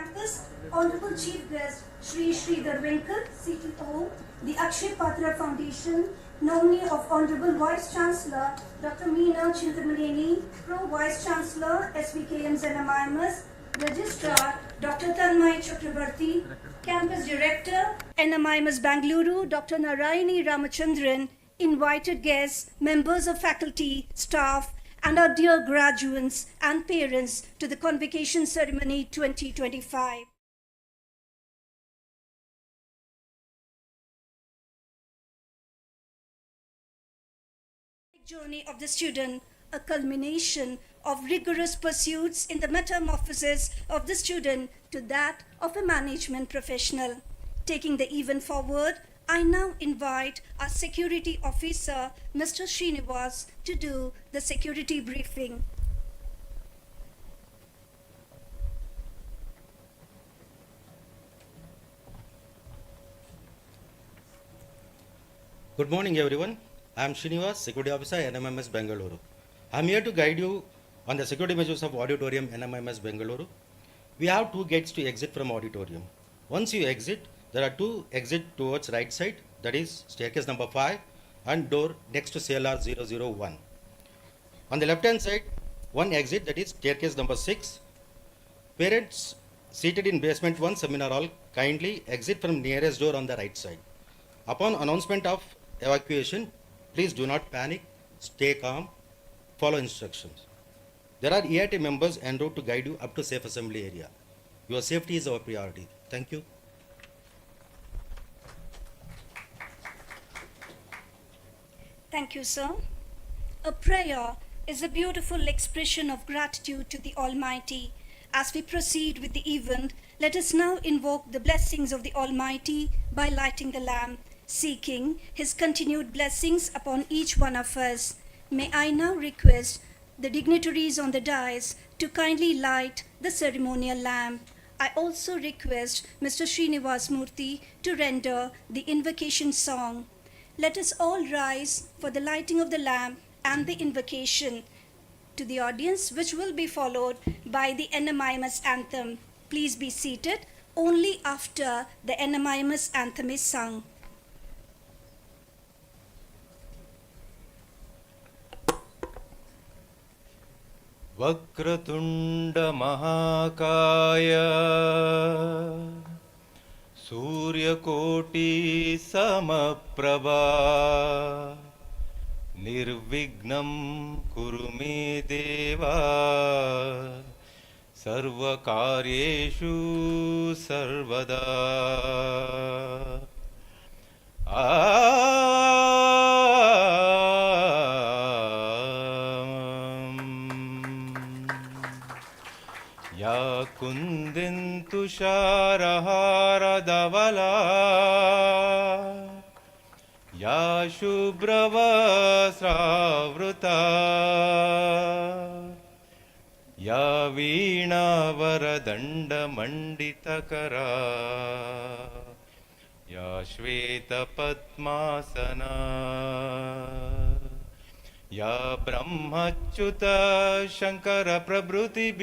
Campus, Honorable Chief Guest Shri Sridhar Venkar, CTO, the Akshay Patra Foundation, nominee of Honorable Vice Chancellor Dr. Meena Chintamaleni, Pro Vice Chancellor SVKM's NMIMS, Registrar Dr. Tanmay Chakrabarti, Campus Director NMIMS Bengaluru Dr. Narayani Ramachandran, invited guests, members of faculty, staff, and our dear graduates and parents to the Convocation Ceremony 2025. Journey of the student, a culmination of rigorous pursuits in the metamorphosis of the student to that of a management professional. Taking the event forward, I now invite our security officer, Mr. Srinivas, to do the security briefing. Good morning, everyone. I am Srinivas, Security Officer, NMIMS Bengaluru. I am here to guide you on the security measures of Auditorium NMIMS Bengaluru. We have two gates to exit from auditorium. Once you exit, there are two exits towards right side, that is staircase number 5 and door next to CLR 001. On the left hand side, one exit, that is staircase number 6. Parents seated in basement 1 seminar hall kindly exit from nearest door on the right side. Upon announcement of evacuation, please do not panic, stay calm, follow instructions. There are EIT members en route to guide you up to safe assembly area. Your safety is our priority. Thank you. Thank you, sir. A prayer is a beautiful expression of gratitude to the Almighty. As we proceed with the event, let us now invoke the blessings of the Almighty by lighting the lamp, seeking His continued blessings upon each one of us. May I now request the dignitaries on the dais to kindly light the ceremonial lamp. I also request Mr. Srinivas Murthy to render the invocation song. Let us all rise for the lighting of the lamp and the invocation to the audience, which will be followed by the NMIMS anthem. Please be seated only after the NMIMS anthem is sung. Vakratunda महाकाय सूर्यकोटि समप्रभा निर्विघ्नं कुरु मे देवा सर्वकार्येषु सर्वदा या कुन्दिन्तुषारहारधवला या शुभ्रवस्त्रावृता या वीणावरदण्डमण्डितकरा या श्वेतपद्मासना या ब्रह्मच्युत शंकर प्रभृतिभिः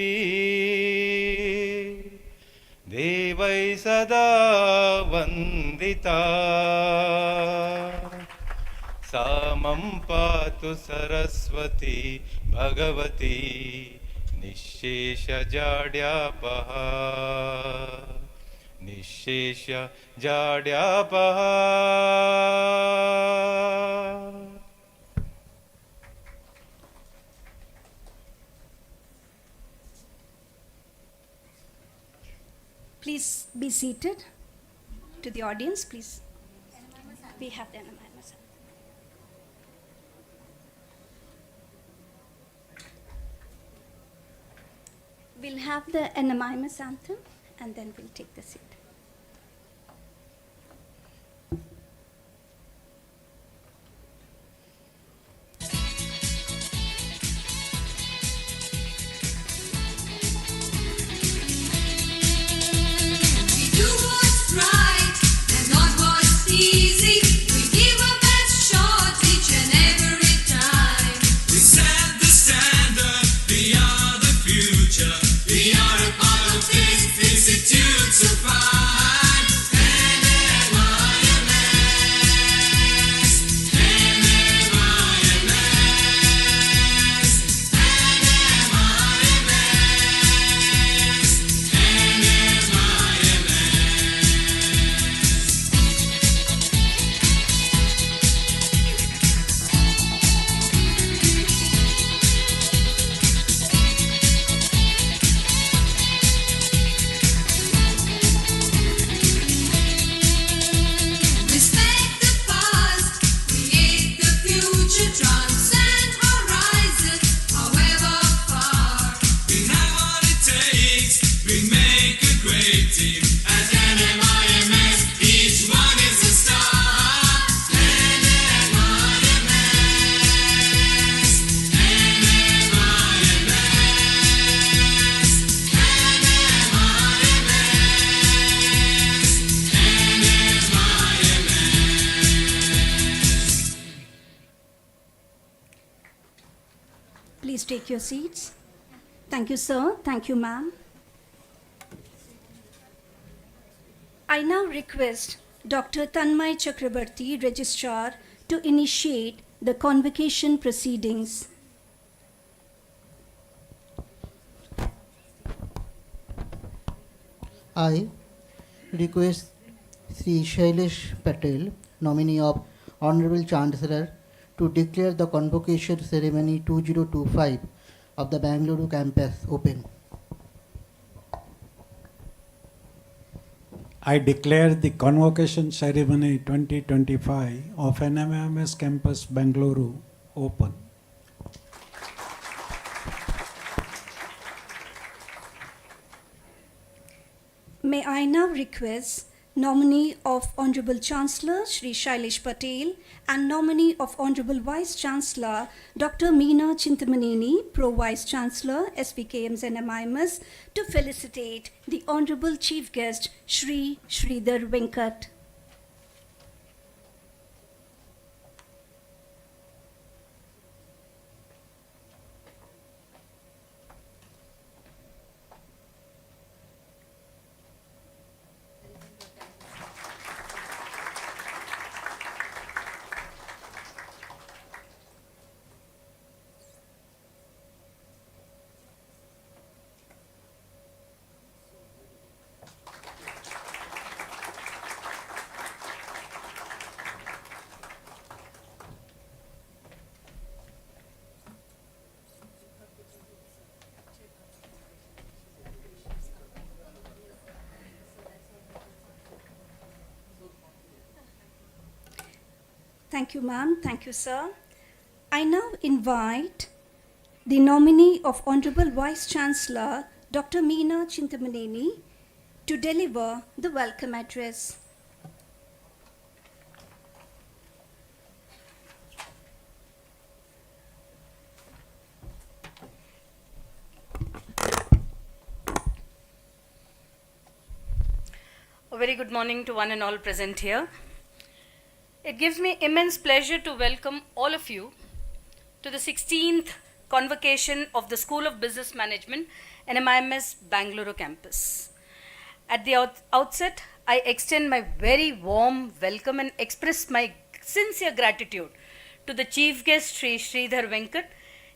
देवै सदा वन्दिता सा मम पातु Saraswati Bhagwati निःशेषजाड्यापहा निःशेषजाड्यापहा. Please be seated. To the audience, please. We have the NMIMS. We'll have the NMIMS anthem and then we'll take the seat. We are a part of this city. team at NMIMS. Each one is a star. NMIMS, NMIMS, NMIMS. Please take your seats. Thank you, sir. Thank you, ma'am. I now request Dr. Tanmay Chakrabarti, Registrar, to initiate the convocation proceedings. I request Sri Shailesh Patel, nominee of Honorable Chancellor, to declare the Convocation Ceremony 2025 of the Bangalore Campus open. I declare the Convocation Ceremony 2025 of NMIMS Campus Bengaluru open. May I now request nominee of Honorable Chancellor Shri Shailesh Patel and nominee of Honorable Vice Chancellor Dr. Meena Chintamaneni, Pro Vice Chancellor SVKM's NMIMS, to felicitate the Honorable Chief Guest Shri Sridhar Venkat. Thank you, ma'am. Thank you, sir. I now invite the nominee of Honorable Vice Chancellor Dr. Meena Chintamaneni to deliver the welcome address. A very good morning to one and all present here. It gives me immense pleasure to welcome all of you to the 16th Convocation of the School of Business Management, NMIMS Bengaluru Campus. At the outset, I extend my very warm welcome and express my sincere gratitude to the Chief Guest Shri Sridhar Venkat,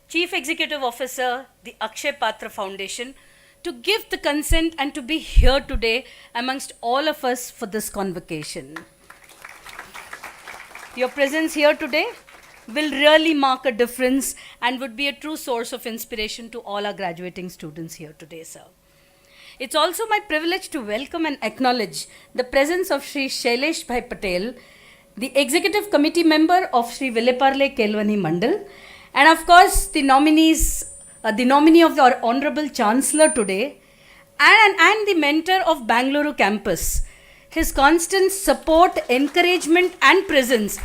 Chief Executive Officer, the Akshay Patra Foundation, to give the consent and to be here today amongst all of us for this convocation. Your presence here today will really mark a difference and would be a true source of inspiration to all our graduating students here today, sir. It's also my privilege to welcome and acknowledge the presence of Shri Shailesh Bhai Patel, the Executive Committee member of Shri Vileparle Kelvani Mandal, and of course the nominee of our Honorable Chancellor today, and the mentor of Bangalore Campus. His constant support, encouragement and presence,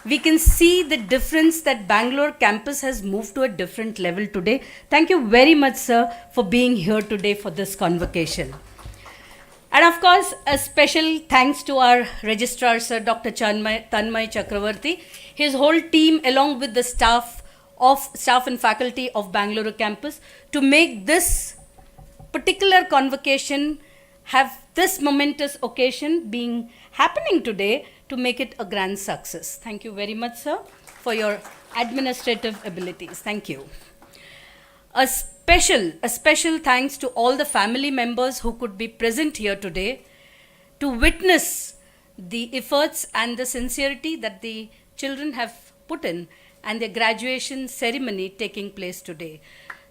we can see the difference that Bangalore Campus has moved to a different level today. Thank you very much, sir, for being here today for this convocation. And of course, a special thanks to our Registrar, Sir Dr. Tanmay Chakrabarti, his whole team along with the staff and faculty of Bangalore Campus to make this particular convocation have this momentous occasion being happening today to make it a grand success. Thank you very much, sir, for your administrative abilities. Thank you. A special thanks to all the family members who could be present here today to witness the efforts and the sincerity that the children have put in and the graduation ceremony taking place today.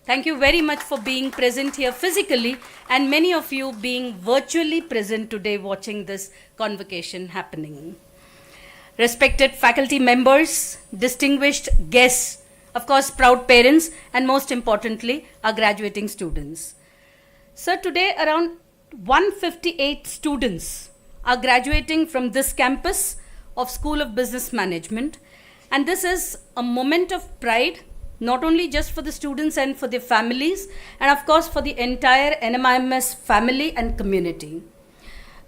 Thank you very much for being present here physically and many of you being virtually present today watching this convocation happening. Respected faculty members, distinguished guests, of course proud parents, and most importantly our graduating students. Sir, today around 158 students are graduating from this campus of School of Business Management, and this is a moment of pride, not only just for the students and for their families, and of course for the entire NMIMS family and community.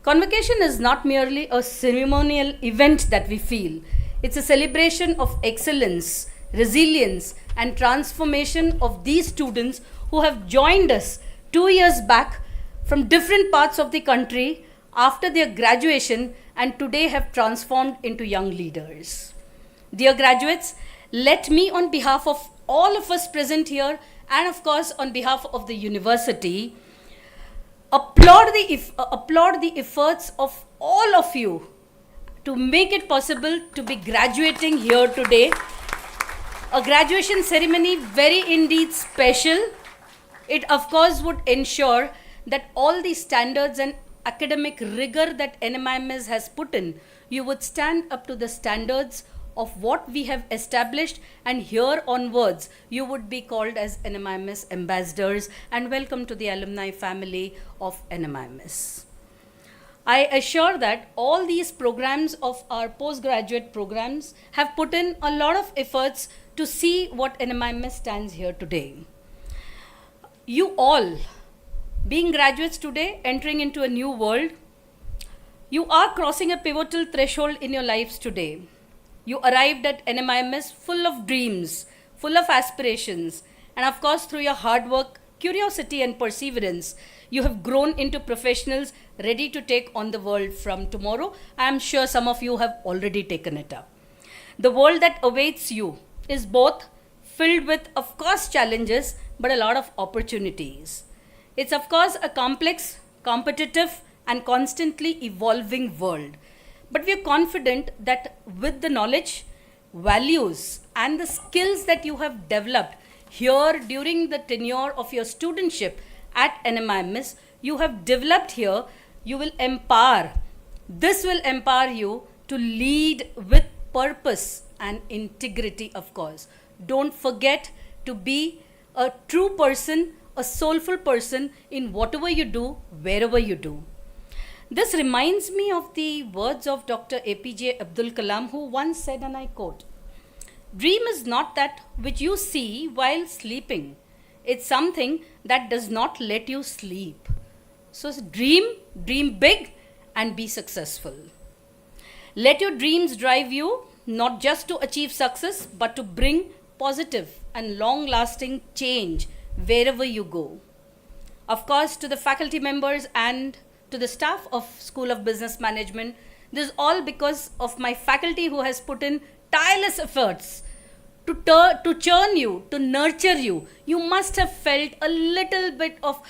Convocation is not merely a ceremonial event that we feel. It's a celebration of excellence, resilience, and transformation of these students who have joined us 2 years back from different parts of the country after their graduation and today have transformed into young leaders. Dear graduates, let me on behalf of all of us present here and of course on behalf of the university applaud the efforts of all of you to make it possible to be graduating here today. A graduation ceremony very indeed special. It of course would ensure that all the standards and academic rigor that NMIMS has put in, you would stand up to the standards of what we have established, and here onwards you would be called as NMIMS ambassadors, and welcome to the alumni family of NMIMS. I assure that all these programs of our postgraduate programs have put in a lot of efforts to see what NMIMS stands here today. You all, being graduates today, entering into a new world, you are crossing a pivotal threshold in your lives today. You arrived at NMIMS full of dreams, full of aspirations, and of course through your hard work, curiosity and perseverance, you have grown into professionals ready to take on the world from tomorrow. I am sure some of you have already taken it up. The world that awaits you is both filled with, of course, challenges, but a lot of opportunities. It's of course a complex, competitive, and constantly evolving world. But we are confident that with the knowledge, values, and the skills that you have developed here during the tenure of your studentship at NMIMS, you have developed here, you will empower. This will empower you to lead with purpose and integrity, of course. Don't forget to be a true person, a soulful person in whatever you do, wherever you do. This reminds me of the words of Dr. APJ Abdul Kalam, who once said, and I quote, "Dream is not that which you see while sleeping. It's something that does not let you sleep." So dream big, and be successful. Let your dreams drive you, not just to achieve success, but to bring positive and long-lasting change wherever you go. Of course, to the faculty members and to the staff of School of Business Management, this is all because of my faculty who has put in tireless efforts to churn you, to nurture you. You must have felt a little bit of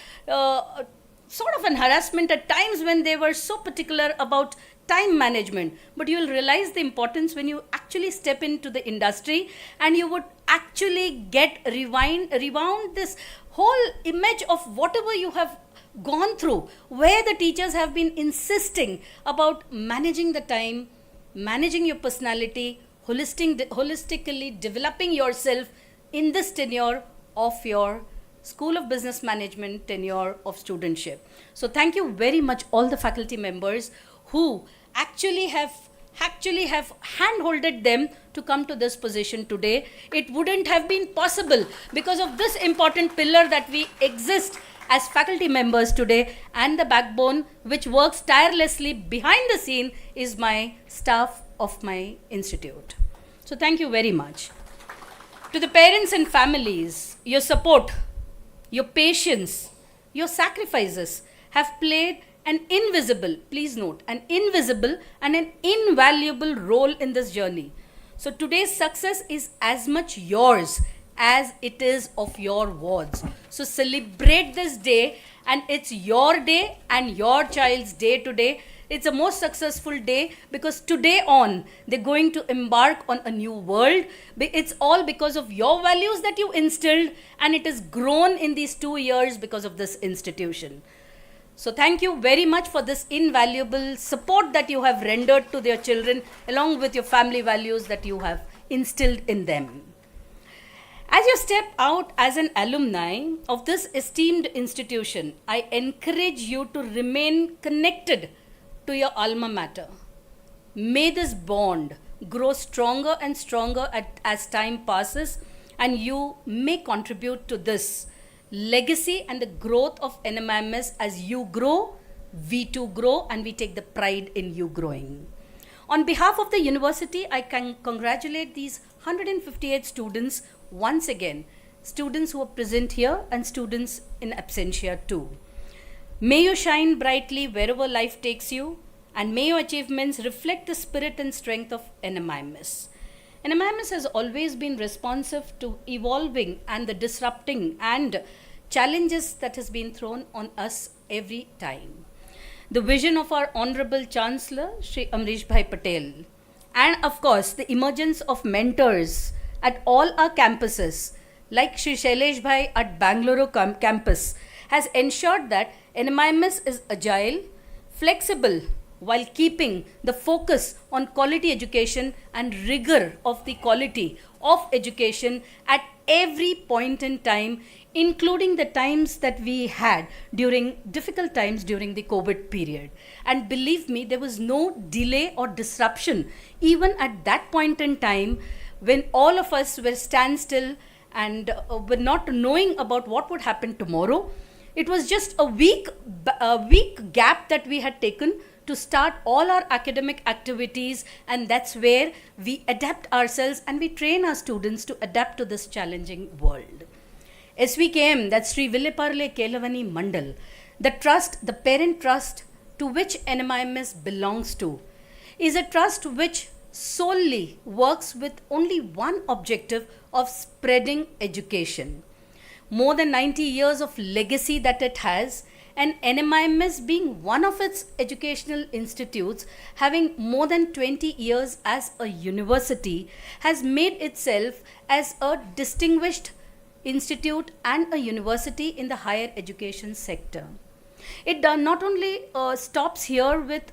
sort of an harassment at times when they were so particular about time management, but you will realize the importance when you actually step into the industry, and you would actually get rewound this whole image of whatever you have gone through, where the teachers have been insisting about managing the time, managing your personality, holistically developing yourself in this tenure of your School of Business Management tenure of studentship. So thank you very much all the faculty members who actually have hand-holded them to come to this position today. It wouldn't have been possible because of this important pillar that we exist as faculty members today, and the backbone which works tirelessly behind the scene is my staff of my institute. So thank you very much. To the parents and families, your support, your patience, your sacrifices have played an invisible, please note, an invisible and an invaluable role in this journey. So today's success is as much yours as it is of your wards. So celebrate this day, and it's your day and your child's day today. It's a most successful day because today on, they're going to embark on a new world. It's all because of your values that you instilled, and it has grown in these 2 years because of this institution. So thank you very much for this invaluable support that you have rendered to their children, along with your family values that you have instilled in them. As you step out as an alumni of this esteemed institution, I encourage you to remain connected to your alma mater. May this bond grow stronger and stronger as time passes, and you may contribute to this legacy and the growth of NMIMS. As you grow, we too grow, and we take the pride in you growing. On behalf of the university, I can congratulate these 158 students once again, students who are present here and students in absentia too. May you shine brightly wherever life takes you, and may your achievements reflect the spirit and strength of NMIMS. NMIMS has always been responsive to evolving and the disrupting and challenges that has been thrown on us every time. The vision of our Honorable Chancellor, Shri Amrish Bhai Patel, and of course the emergence of mentors at all our campuses, like Shri Shailesh Bhai at Bangalore Campus, has ensured that NMIMS is agile, flexible, while keeping the focus on quality education and rigor of the quality of education at every point in time, including the times that we had during difficult times during the COVID period. And believe me, there was no delay or disruption even at that point in time when all of us were standstill and were not knowing about what would happen tomorrow. It was just a week gap that we had taken to start all our academic activities, and that's where we adapt ourselves and we train our students to adapt to this challenging world. SVKM, that's Sri Villeparle Kelavani Mandal, the trust, the parent trust to which NMIMS belongs to, is a trust which solely works with only one objective of spreading education. More than 90 years of legacy that it has, and NMIMS being one of its educational institutes, having more than 20 years as a university, has made itself as a distinguished institute and a university in the higher education sector. It not only stops here with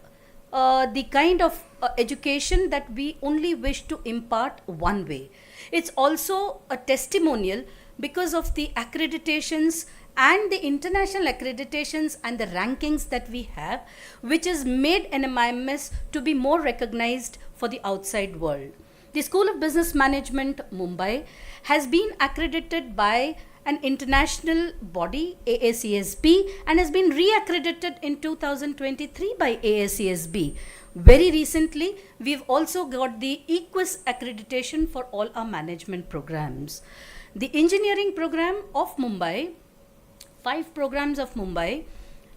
the kind of education that we only wish to impart one way. It's also a testimonial because of the accreditations and the international accreditations and the rankings that we have, which has made NMIMS to be more recognized for the outside world. The School of Business Management, Mumbai, has been accredited by an international body, AACSB, and has been re-accredited in 2023 by AACSB. Very recently, we've also got the EQUIS accreditation for all our management programs. The engineering program of Mumbai, 5 programs of Mumbai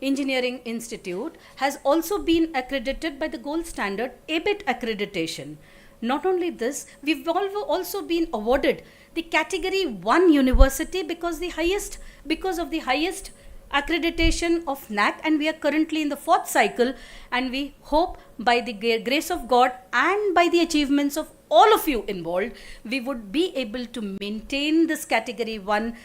Engineering Institute, has also been accredited by the gold standard ABET accreditation. Not only this, we've also been awarded the category 1 university because of the highest accreditation of NAC, and we are currently in the 4th cycle, and we hope by the grace of God and by the achievements of all of you involved, we would be able to maintain this category 1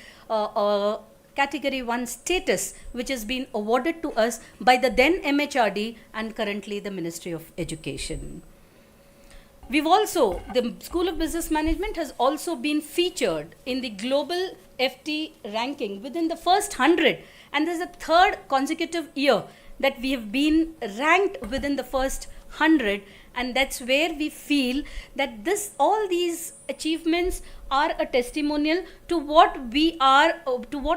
status, which has been awarded to us by the then MHRD and currently the Ministry of Education. The School of Business Management has also been featured in the global FT ranking within the first 100, and this is the 3rd consecutive year that we have been ranked within the first 100, and that's where we feel that all these achievements are a testimonial to what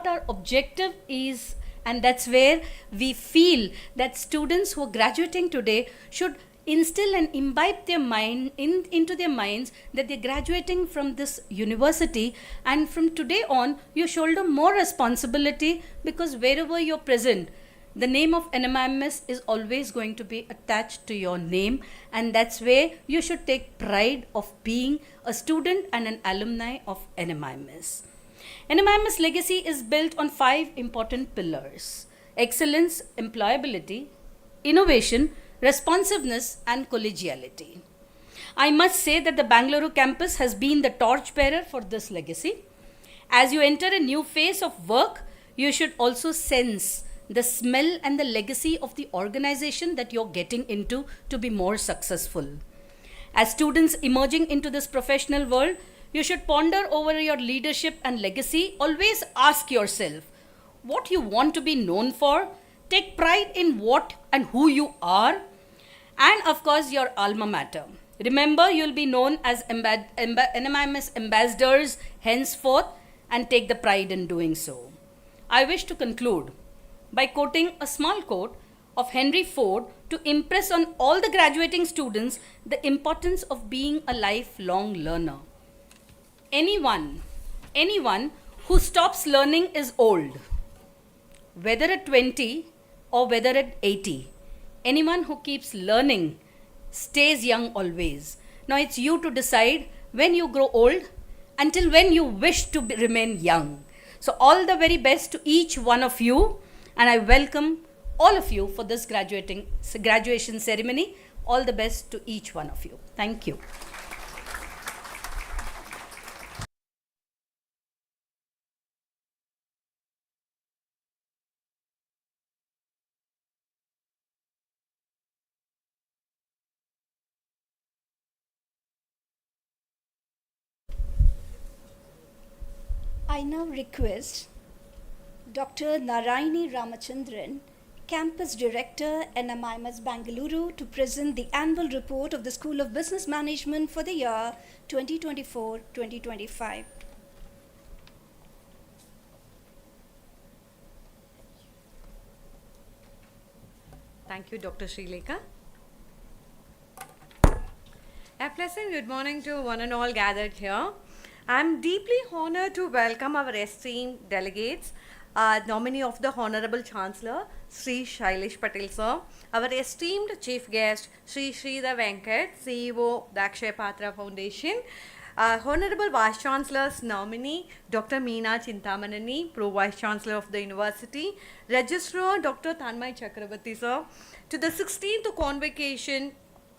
our objective is, and that's where we feel that students who are graduating today should instill and imbibe their mind into their minds that they're graduating from this university, and from today on you shoulder more responsibility, because wherever you're present, the name of NMIMS is always going to be attached to your name, and that's where you should take pride of being a student and an alumni of NMIMS. NMIMS legacy is built on 5 important pillars: excellence, employability, innovation, responsiveness, and collegiality. I must say that the Bangalore campus has been the torchbearer for this legacy. As you enter a new phase of work, you should also sense the smell and the legacy of the organization that you're getting into to be more successful. As students emerging into this professional world, You should ponder over your leadership and legacy. Always ask yourself what you want to be known for. Take pride in what and who you are. And of course, your alma mater. Remember, you'll be known as NMIMS ambassadors henceforth and take the pride in doing so. I wish to conclude by quoting a small quote of Henry Ford to impress on all the graduating students the importance of being a lifelong learner. Anyone who stops learning is old, whether at 20 or whether at 80. Anyone who keeps learning stays young always. Now it's you to decide when you grow old until when you wish to remain young. So all the very best to each one of you, and I welcome all of you for this graduation ceremony. All the best to each one of you. Thank you. I now request Dr. Narayani Ramachandran, Campus Director, NMIMS Bengaluru, to present the annual report of the School of Business Management for the year 2024-2025. Thank you, Dr. Srilekha. A pleasant good morning to one and all gathered here. I'm deeply honored to welcome our esteemed delegates, nominee of the Honorable Chancellor, Sri Shailesh Patel sir, our esteemed chief guest, Sri Sridhar Venkat, CEO, the Akshaya Patra Foundation, Honorable Vice Chancellor's nominee, Dr. Meena Chintamanani, Pro Vice Chancellor of the University, Registrar Dr. Tanmay Chakrabarti sir, to the 16th Convocation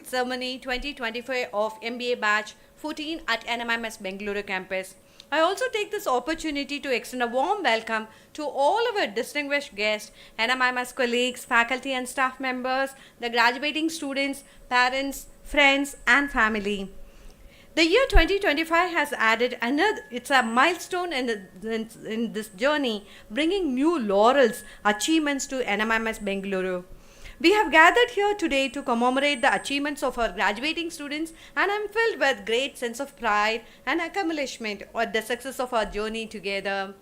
Ceremony 2025 of MBA Batch 14 at NMIMS Bengaluru Campus. I also take this opportunity to extend a warm welcome to all our distinguished guests, NMIMS colleagues, faculty and staff members, the graduating students, parents, friends and family. The year 2025 has added another, it's a milestone in this journey, bringing new laurels, achievements to NMIMS Bengaluru. We have gathered here today to commemorate the achievements of our graduating students, and I'm filled with great sense of pride and accomplishment at the success of our journey together.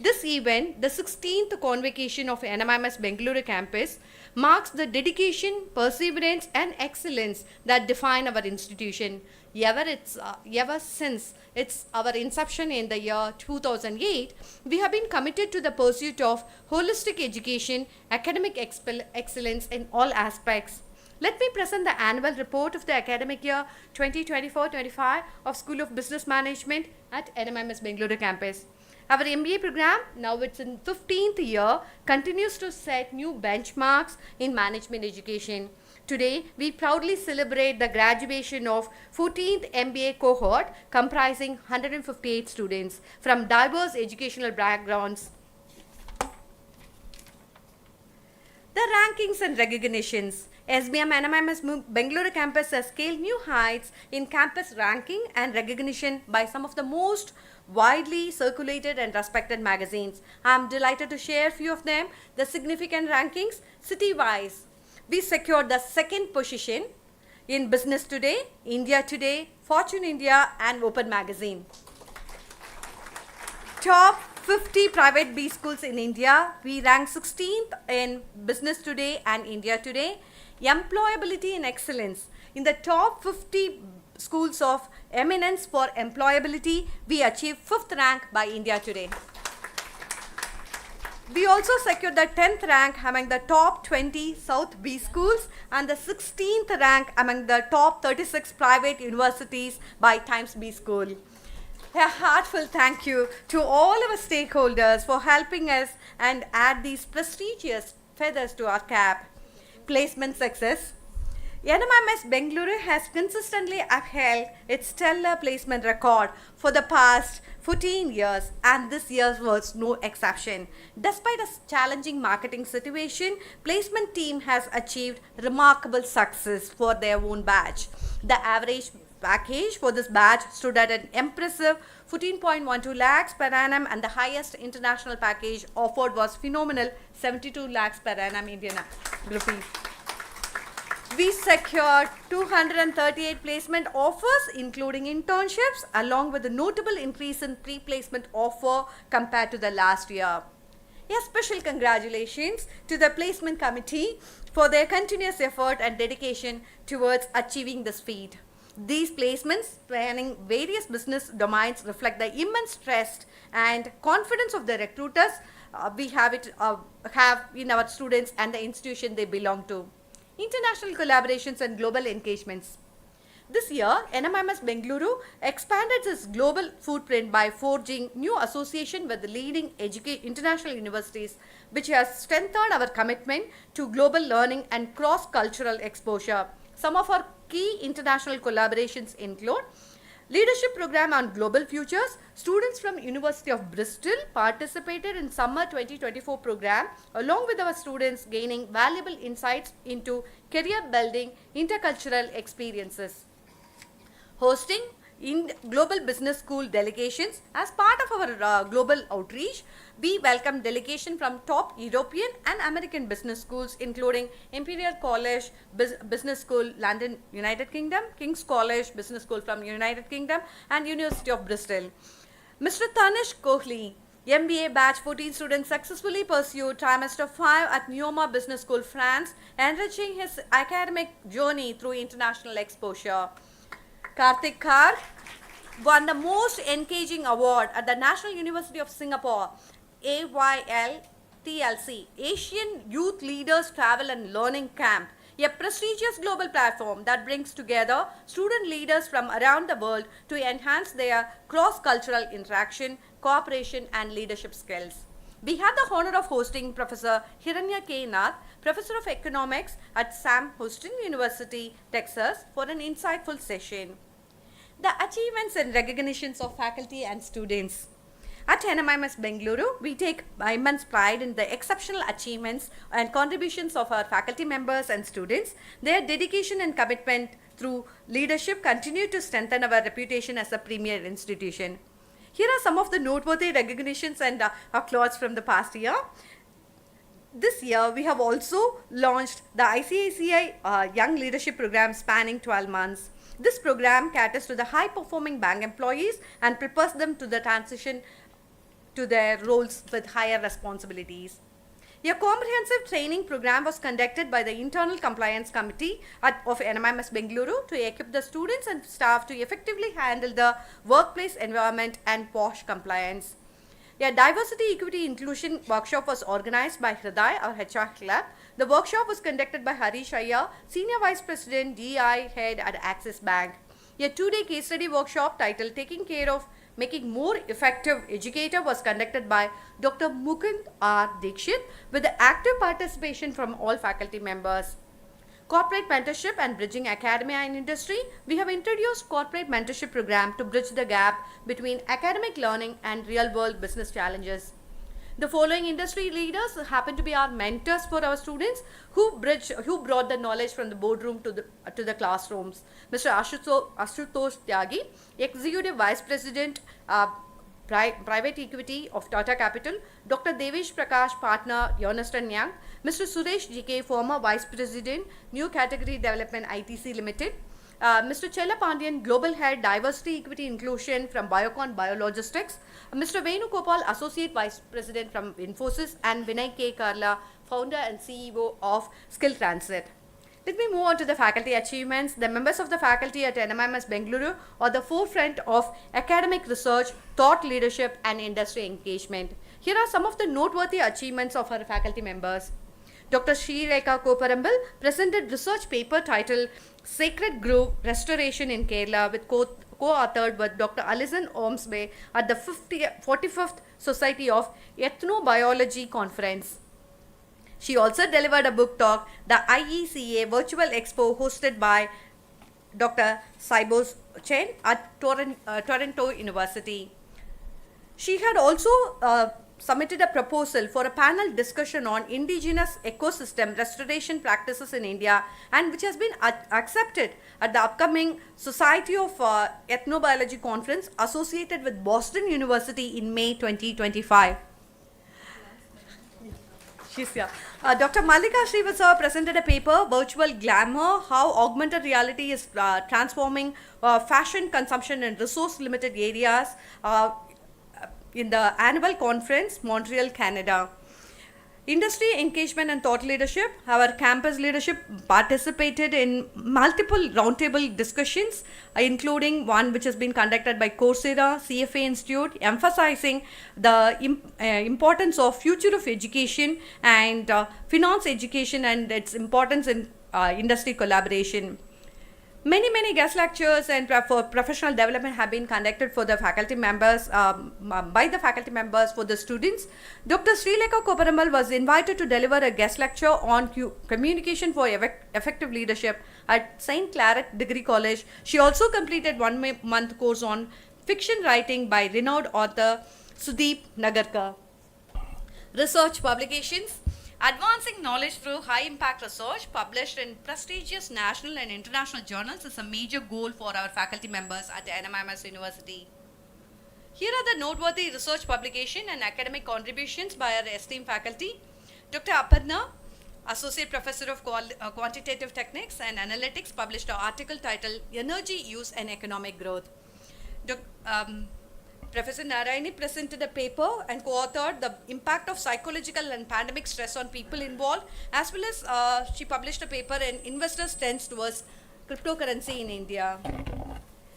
This event, the 16th Convocation of NMIMS Bengaluru Campus, marks the dedication, perseverance and excellence that define our institution. Ever since our inception in the year 2008, we have been committed to the pursuit of holistic education, academic excellence in all aspects. Let me present the annual report of the academic year 2024-25 of School of Business Management at NMIMS Bengaluru Campus. Our MBA program, now it's in 15th year, continues to set new benchmarks in management education. Today, we proudly celebrate the graduation of 14th MBA cohort comprising 158 students from diverse educational backgrounds. The rankings and recognitions. SBM NMIMS Bengaluru Campus has scaled new heights in campus ranking and recognition by some of the most widely circulated and respected magazines. I am delighted to share a few of them. The significant rankings city-wise. We secured the second position in Business Today, India Today, Fortune India and Open Magazine. Top 50 private B schools in India. We ranked 16th in Business Today and India Today. Employability and excellence. In the top 50 schools of eminence for employability, we achieved 5th rank by India Today. We also secured the 10th rank among the top 20 South B schools and the 16th rank among the top 36 private universities by Times B School. A heartfelt thank you to all our stakeholders for helping us and add these prestigious feathers to our cap. Placement success. NMIMS Bengaluru has consistently upheld its stellar placement record for the past 14 years, and this year was no exception. Despite a challenging marketing situation, placement team has achieved remarkable success for their own batch. The average package for this batch stood at an impressive 14.12 lakhs per annum, and the highest international package offered was phenomenal 72 lakhs per annum Indian rupees. We secured 238 placement offers, including internships, along with a notable increase in pre-placement offer compared to the last year. A special congratulations to the placement committee for their continuous effort and dedication towards achieving this feat. These placements spanning various business domains reflect the immense trust and confidence of the recruiters we have in our students and the institution they belong to. International collaborations and global engagements. This year, NMIMS Bengaluru expanded its global footprint by forging new association with the leading international universities, which has strengthened our commitment to global learning and cross-cultural exposure. Some of our key international collaborations include Leadership Program on Global Futures. Students from University of Bristol participated in Summer 2024 program along with our students, gaining valuable insights into career building, intercultural experiences. Hosting in Global Business School delegations. As part of our global outreach, we welcome delegation from top European and American business schools, including Imperial College Business School, London, United Kingdom, King's College Business School from United Kingdom, and University of Bristol. Mr. Tanish Kohli, MBA batch 14 students successfully pursued trimester 5 at Neoma Business School, France, enriching his academic journey through international exposure. Karthik Kar won the most engaging award at the National University of Singapore, AYL-TLC, Asian Youth Leaders Travel and Learning Camp, a prestigious global platform that brings together student leaders from around the world to enhance their cross-cultural interaction, cooperation and leadership skills. We had the honor of hosting Professor Hiranya K. Nath, Professor of Economics at Sam Houston University, Texas, for an insightful session. The achievements and recognitions of faculty and students. At NMIMS Bengaluru, we take immense pride in the exceptional achievements and contributions of our faculty members and students. Their dedication and commitment through leadership continue to strengthen our reputation as a premier institution. Here are some of the noteworthy recognitions and applause from the past year. This year, we have also launched the ICICI Young Leadership Program spanning 12 months. This program caters to the high-performing bank employees and prepares them to the transition to their roles with higher responsibilities. A comprehensive training program was conducted by the Internal Compliance Committee of NMIMS Bengaluru to equip the students and staff to effectively handle the workplace environment and POSH compliance. A diversity, equity, inclusion workshop was organized by Hriday, our HR club. The workshop was conducted by Harish Iyer, Senior Vice President, DI Head at Axis Bank. A two-day case study workshop titled Taking Care of Making More Effective Educator was conducted by Dr. Mukund R. Dikshit with the active participation from all faculty members. Corporate mentorship and bridging academia and industry. We have introduced corporate mentorship program to bridge the gap between academic learning and real-world business challenges. The following industry leaders happen to be our mentors for our students who brought the knowledge from the boardroom to the classrooms. Mr. Ashutosh Tyagi, Executive Vice President, Private Equity of Tata Capital, Dr. Devesh Prakash, Partner, Ernst & Young, Mr. Suresh GK, former Vice President, New Category Development ITC Limited, Mr. Chella Pandian, Global Head, Diversity, Equity, Inclusion from Biocon Biologistics, Mr. Venu Gopal, Associate Vice President from Infosys, and Vinay K. Karla, Founder and CEO of Skill Transit. Let me move on to the faculty achievements. The members of the faculty at NMIMS Bengaluru are the forefront of academic research, thought leadership, and industry engagement. Here are some of the noteworthy achievements of our faculty members. Dr. Sri Rekha Koparambal presented research paper titled Sacred Grove Restoration in Kerala with co-authored with Dr. Alison Ormsby at the 45th Society of Ethnobiology Conference. She also delivered a book talk, the IECA Virtual Expo hosted by Dr. Saibos Chen at Toronto University. She had also submitted a proposal for a panel discussion on indigenous ecosystem restoration practices in India, and which has been accepted at the upcoming Society of Ethnobiology conference associated with Boston University in May 2025. She's here. Dr. Mallika Srivastava presented a paper, Virtual Glamour, How Augmented Reality is Transforming Fashion Consumption in Resource-Limited Areas, in the annual conference, Montreal, Canada. Industry engagement and thought leadership. Our campus leadership participated in multiple roundtable discussions, including one which has been conducted by Coursera, CFA Institute, emphasizing the importance of future of education and finance education and its importance in industry collaboration. Many guest lectures and for professional development have been conducted for the faculty members, by the faculty members for the students. Dr. Srilekha Koparamal was invited to deliver a guest lecture on communication for effective leadership at St. Claret Degree College. She also completed 1 month course on fiction writing by renowned author Sudeep Nagarkar. Research publications. Advancing knowledge through high-impact research published in prestigious national and international journals is a major goal for our faculty members at NMIMS University. Here are the noteworthy research publication and academic contributions by our esteemed faculty. Dr. Aparna, Associate Professor of Quantitative Techniques and Analytics, published an article titled Energy Use and Economic Growth. Professor Narayani presented a paper and co-authored the impact of psychological and pandemic stress on people involved, as well as she published a paper in Investors' Trends Towards Cryptocurrency in India.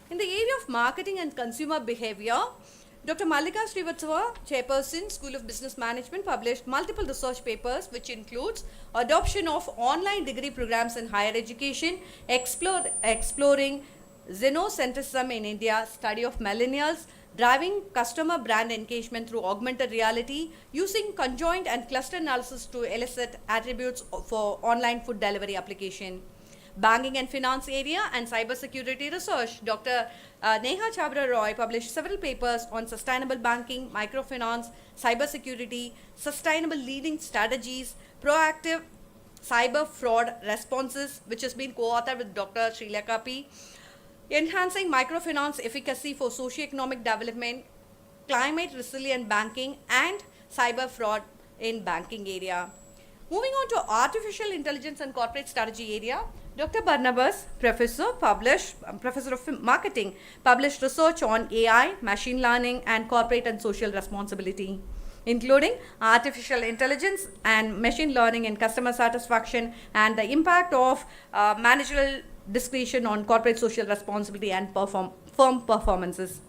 In the area of marketing and consumer behavior, Dr. Mallika Srivastava, Chairperson, School of Business Management, published multiple research papers, which includes adoption of online degree programs in higher education, exploring xenocentrism in India, study of millennials, driving customer brand engagement through augmented reality, using conjoint and cluster analysis to elicit attributes for online food delivery application. Banking and finance area and cybersecurity research. Dr. Neha Chabra Roy published several papers on sustainable banking, microfinance, cybersecurity, sustainable leading strategies, proactive cyber fraud responses, which has been co-authored with Dr. Srilekha P. Enhancing microfinance efficacy for socio-economic development, climate resilient banking, and cyber fraud in banking area. Moving on to artificial intelligence and corporate strategy area, Dr. Barnabas, Professor of Marketing, published research on AI, machine learning, and corporate and social responsibility, including artificial intelligence and machine learning in customer satisfaction and the impact of managerial discretion on corporate social responsibility and firm performances.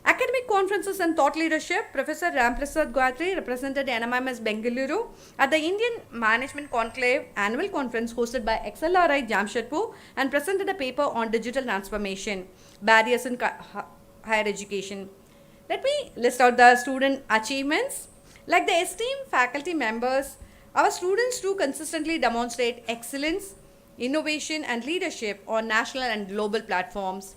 Academic conferences and thought leadership. Professor Ramprasad Guatri represented NMIMS Bengaluru at the Indian Management Conclave annual conference hosted by XLRI Jamshedpur and presented a paper on digital transformation, barriers in higher education. Let me list out the student achievements. Like the esteemed faculty members, our students too consistently demonstrate excellence, innovation and leadership on national and global platforms.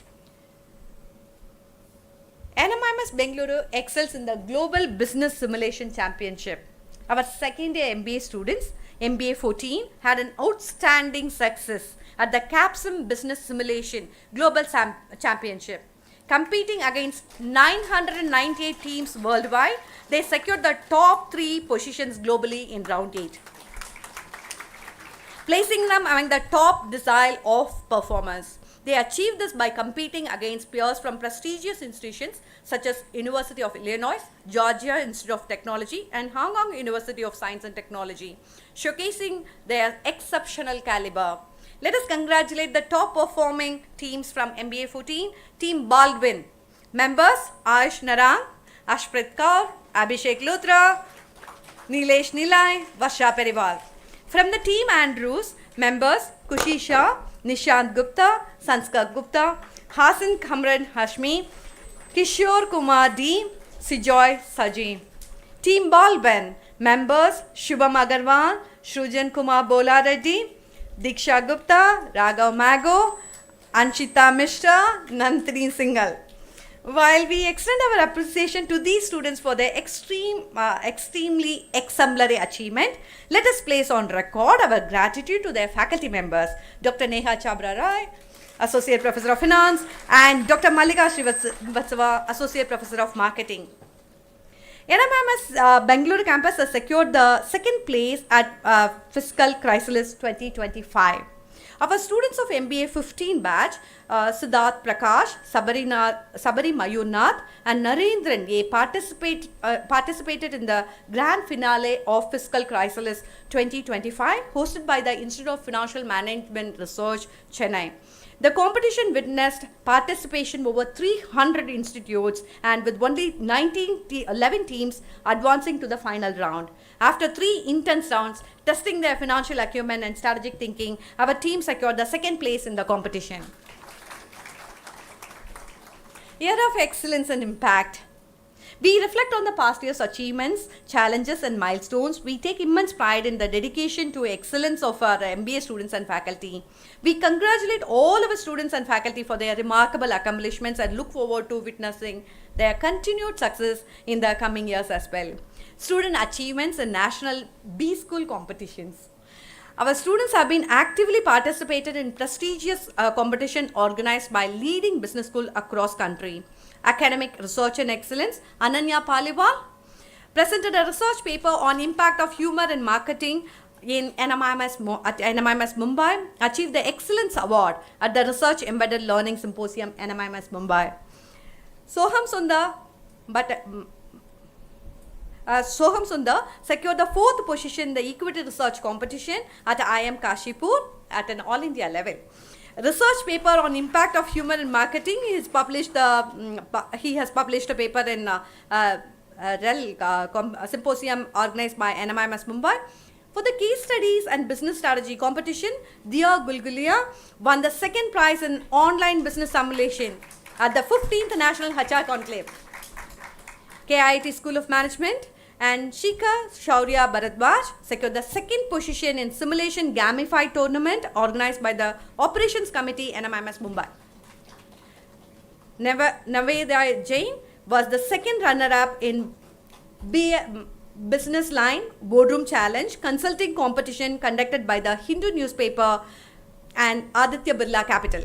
NMIMS Bengaluru excels in the Global Business Simulation Championship. Our second year MBA students, MBA 14, had an outstanding success at the CAPSIM Business Simulation Global Championship. Competing against 998 teams worldwide, they secured the top 3 positions globally in round 8. Placing them among the top decile of performers. They achieved this by competing against peers from prestigious institutions such as University of Illinois, Georgia Institute of Technology, and Hong Kong University of Science and Technology, showcasing their exceptional caliber. Let us congratulate the top performing teams from MBA 14, Team Baldwin. Members, Ayush Narang, Ashprit Kaur, Abhishek Luthra, Nilesh Nilay, Vasha Periwal. From the Team Andrews, members, Kushi Shah, Nishant Gupta, Sanskar Gupta, Hasan Kamran Hashmi, Kishore Kumar D, Sijoy Saji. Team Baldwin, members, Shubham Agarwal, Shrujan Kumar Bola Reddy, Diksha Gupta, Raghav Mago, Anshita Mishra, Nantri Singhal. While we extend our appreciation to these students for their extremely exemplary achievement, let us place on record our gratitude to their faculty members, Dr. Neha Chabra Rai, Associate Professor of Finance, and Dr. Mallika Srivatsava, Associate Professor of Marketing. NMIMS Bangalore Campus has secured the second place at Fiscal Crisis 2025. Our students of MBA 15 batch, Siddharth Prakash, Sabari Mayurnath and Narendran A participated in the grand finale of Fiscal Crisis 2025 hosted by the Institute of Financial Management Research, Chennai. The competition witnessed participation of over 300 institutes and with only 11 teams advancing to the final round. After 3 intense rounds, testing their financial acumen and strategic thinking, our team secured the second place in the competition. Year of Excellence and Impact. We reflect on the past year's achievements, challenges and milestones. We take immense pride in the dedication to excellence of our MBA students and faculty. We congratulate all our students and faculty for their remarkable accomplishments and look forward to witnessing their continued success in the coming years as well. Student achievements in national B-School competitions. Our students have been actively participated in prestigious competition organized by leading business schools across country. Academic Research and Excellence, Ananya Paliwal presented a research paper on impact of humor in marketing in NMIMS Mumbai, achieved the Excellence Award at the Research Embedded Learning Symposium NMIMS Mumbai. Soham Sundar secured the 4th position in the Equity Research Competition at IIM Kashipur at an all India level. Research paper on impact of humor in marketing. He has published a paper in symposium organized by NMIMS Mumbai. For the case studies and business strategy competition, Diya Gulgulia won the 2nd prize in online business simulation at the 15th National HR Conclave. KIT School of Management and Shika Shaurya Bharadwaj secured the 2nd position in simulation gamified tournament organized by the Operations Committee NMIMS Mumbai. Navedya Jain was the 2nd runner-up in Business Line Boardroom Challenge consulting competition conducted by the Hindu newspaper and Aditya Birla Capital.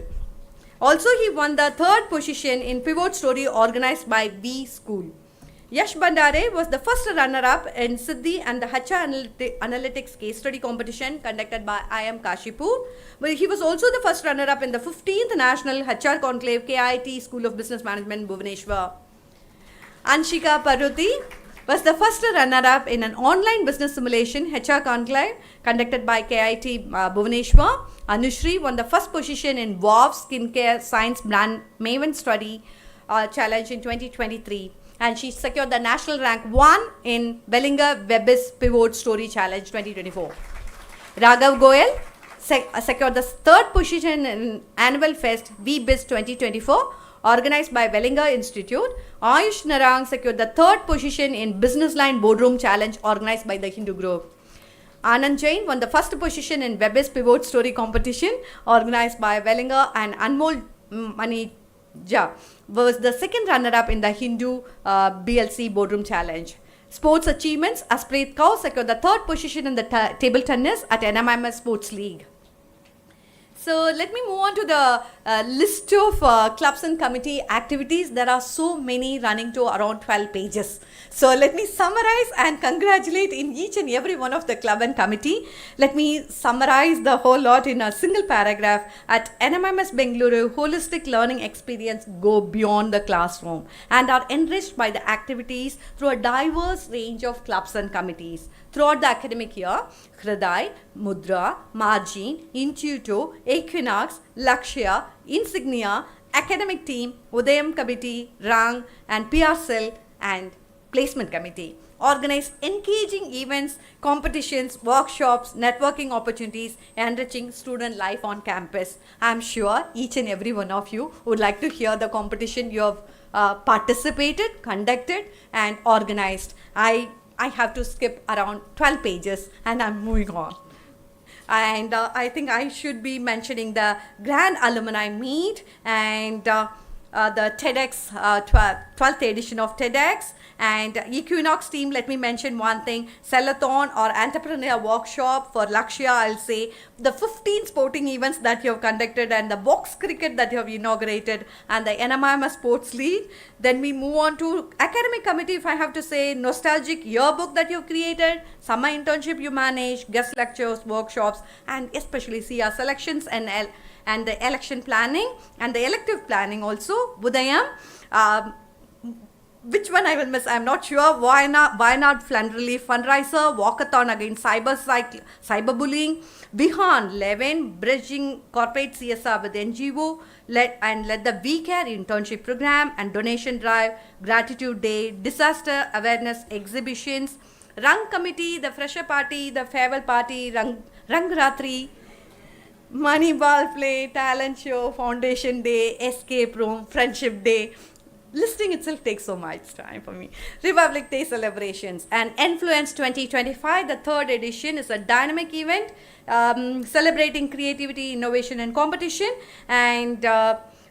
Also, he won the 3rd position in Pivot Story organized by V School. Yash Bandare was the first runner-up in Siddhi and the HR Analytics case study competition conducted by IIM Kashipur. But he was also the first runner-up in the 15th National HR Conclave KIT School of Business Management, Bhubaneswar. Anshika Parvati was the first runner-up in an online business simulation HR Conclave conducted by KIT Bhubaneswar. Anushri won the first position in WOW Skincare Science Brand Maven Study Challenge in 2023. And she secured the national rank 1 in Wellinger Webis Pivot Story Challenge 2024. Raghav Goyal secured the 3rd position in Annual Fest VBIS 2024 organized by Wellinger Institute. Ayush Narang secured the 3rd position in Business Line Boardroom Challenge organized by the Hindu Group. Anand Jain won the 1st position in Webis Pivot Story Competition organized by Wellinger, and Anmol Manija was the 2nd runner-up in the Hindu BLC Boardroom Challenge. Sports achievements, Aspreet Kaur secured the 3rd position in the table tennis at NMIMS Sports League. So let me move on to the list of clubs and committee activities. There are so many running to around 12 pages. So let me summarize and congratulate in each and every one of the club and committee. Let me summarize the whole lot in a single paragraph. At NMIMS Bengaluru, holistic learning experience go beyond the classroom and are enriched by the activities through a diverse range of clubs and committees. Throughout the academic year, Hriday, Mudra, Margin, Intuito, Equinox, Lakshya, Insignia, Academic Team, Udayam Committee, Rang and PR Cell and Placement Committee organize engaging events, competitions, workshops, networking opportunities, enriching student life on campus. I am sure each and every one of you would like to hear the competition you have participated, conducted and organized. I have to skip around 12 pages and I'm moving on. And I think I should be mentioning the Grand Alumni Meet and the TEDx 12th edition of TEDx, and Equinox team, let me mention one thing, Cellathon or Entrepreneur Workshop for Lakshya, I'll say, the 15 sporting events that you have conducted and the box cricket that you have inaugurated and the NMIMS Sports League. Then we move on to academic committee, if I have to say, nostalgic yearbook that you have created, summer internship you manage, guest lectures, workshops, and especially CR selections and the election planning and the elective planning also. Budayam, which one I will miss, I'm not sure. Why not Flood Relief Fundraiser, Walkathon against cyberbullying, Bihan, Levin, bridging corporate CSR with NGO, led the We Care internship program and donation drive, gratitude day, disaster awareness exhibitions, Rang committee, the fresher party, the farewell party, Rang Ratri, money ball play, talent show, foundation day, escape room, friendship day. Listing itself takes so much time for me. Republic Day celebrations and Influence 2025, the third edition, is a dynamic event celebrating creativity, innovation and competition. And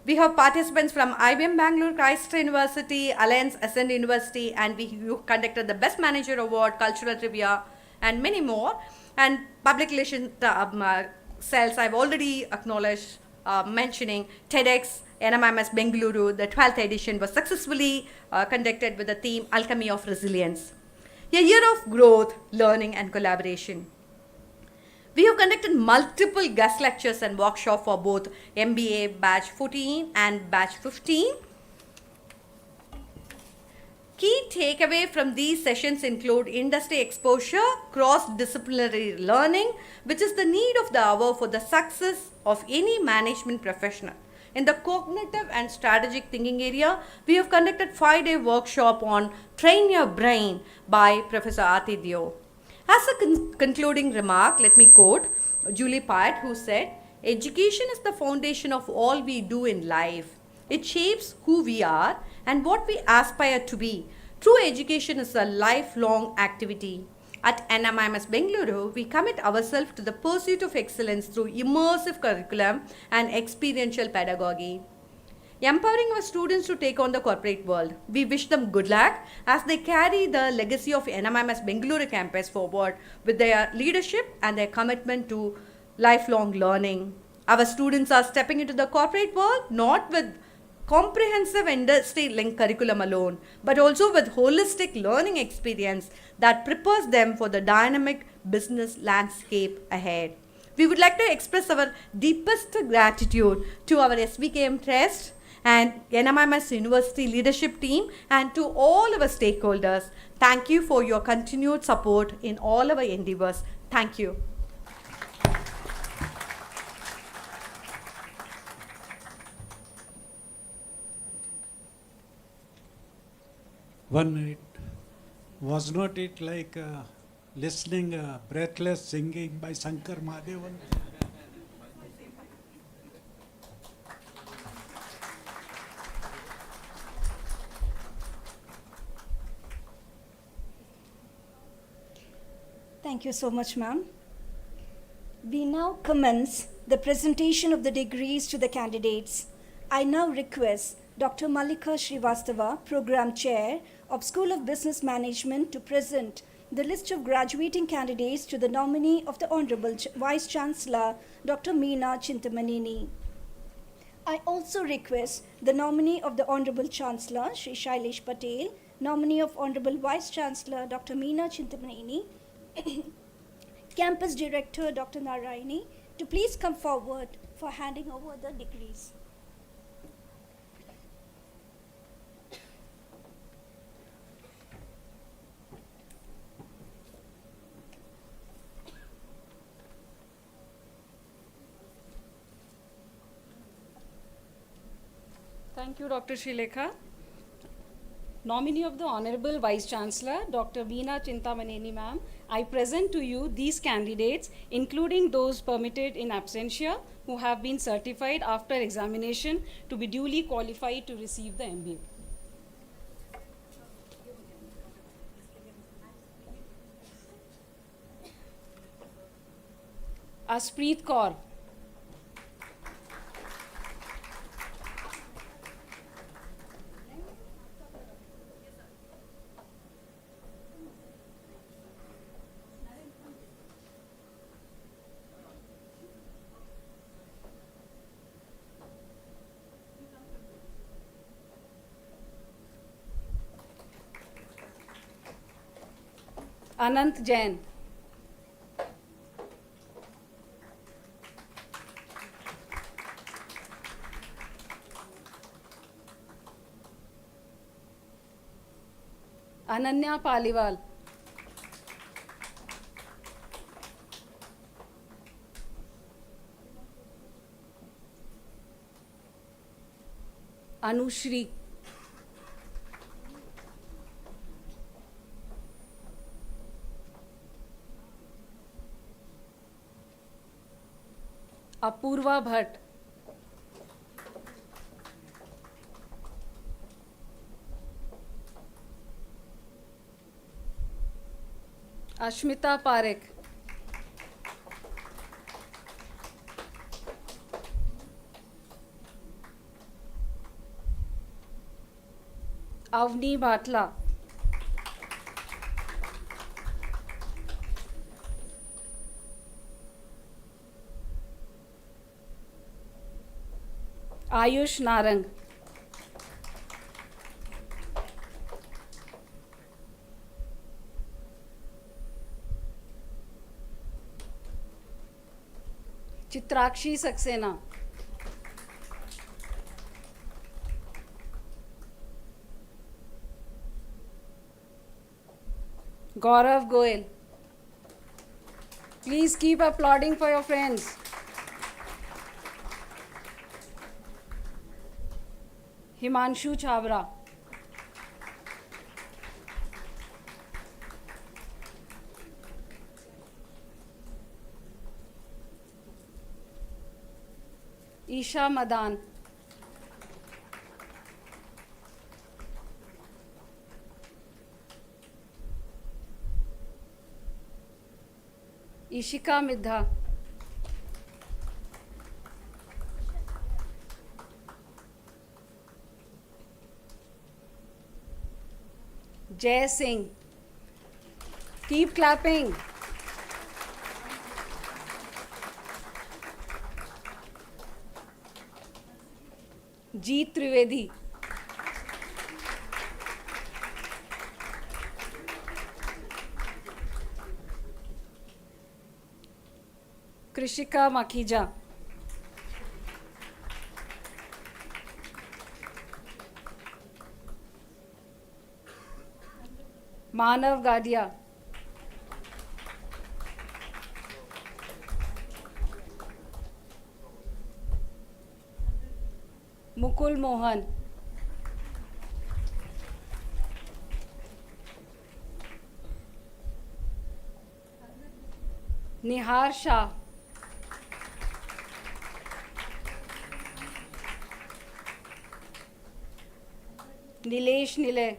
we have participants from IBM Bangalore, Christ University, Alliance Ascend University, and you conducted the Best Manager Award, Cultural Trivia, and many more. And public relations cells, I've already acknowledged, mentioning TEDx, NMIMS Bengaluru, the 12th edition was successfully conducted with the theme Alchemy of Resilience. A year of growth, learning and collaboration. We have conducted multiple guest lectures and workshops for both MBA batch 14 and batch 15. Key takeaway from these sessions include industry exposure, cross-disciplinary learning, which is the need of the hour for the success of any management professional. In the cognitive and strategic thinking area, we have conducted 5-day workshop on Train Your Brain by Professor Aarti Dio. As a concluding remark, let me quote Julie Pyatt, who said, "Education is the foundation of all we do in life. It shapes who we are and what we aspire to be. True education is a lifelong activity. At NMIMS Bengaluru, we commit ourselves to the pursuit of excellence through immersive curriculum and experiential pedagogy, empowering our students to take on the corporate world. We wish them good luck as they carry the legacy of NMIMS Bangalore Campus forward with their leadership and their commitment to lifelong learning. Our students are stepping into the corporate world not with comprehensive industry-linked curriculum alone, but also with holistic learning experience that prepares them for the dynamic business landscape ahead. We would like to express our deepest gratitude to our SVKM Trust and NMIMS University leadership team and to all our stakeholders. Thank you for your continued support in all our endeavors. Thank you. One minute. Was not it like listening breathless singing by Shankar Mahadevan? Thank you so much, ma'am. We now commence the presentation of the degrees to the candidates. I now request Dr. Mallika Srivastava, Program Chair of School of Business Management, to present the list of graduating candidates to the nominee of the Honorable Vice Chancellor, Dr. Meena Chintamaneni. I also request the nominee of the Honorable Chancellor, Shri Shailesh Patel, nominee of Honorable Vice Chancellor, Dr. Meena Chintamaneni, Campus Director, Dr. Narayani, to please come forward for handing over the degrees. Thank you, Dr. Srilekha. Nominee of the Honorable Vice Chancellor, Dr. Meena Chintamaneni ma'am, I present to you these candidates, including those permitted in absentia, who have been certified after examination to be duly qualified to receive the MBA. Aspreet Kaur. Anant Jain. Ananya Paliwal. Anushri. Apurva Bhatt. Ashmita Parekh. Avni Bhatla. Ayush Narang. Chitrakshi Saxena. Gaurav Goel. Please keep applauding for your friends. Himanshu Chabra. Isha Madan. Ishika Midha. Jai Singh. Keep clapping. Jeet Trivedi. Krishika Makhija. Manav Gadia. Mukul Mohan. Nihar Shah. Nilesh Nile.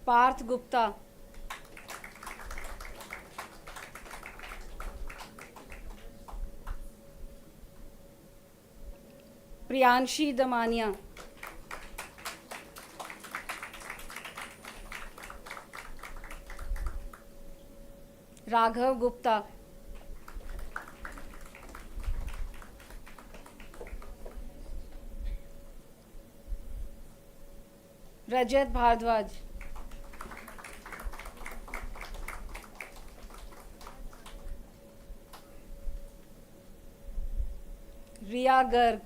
Parth Gupta. Priyanshi Damania. Raghav Gupta. Rajat Bhardwaj. Riya Garg.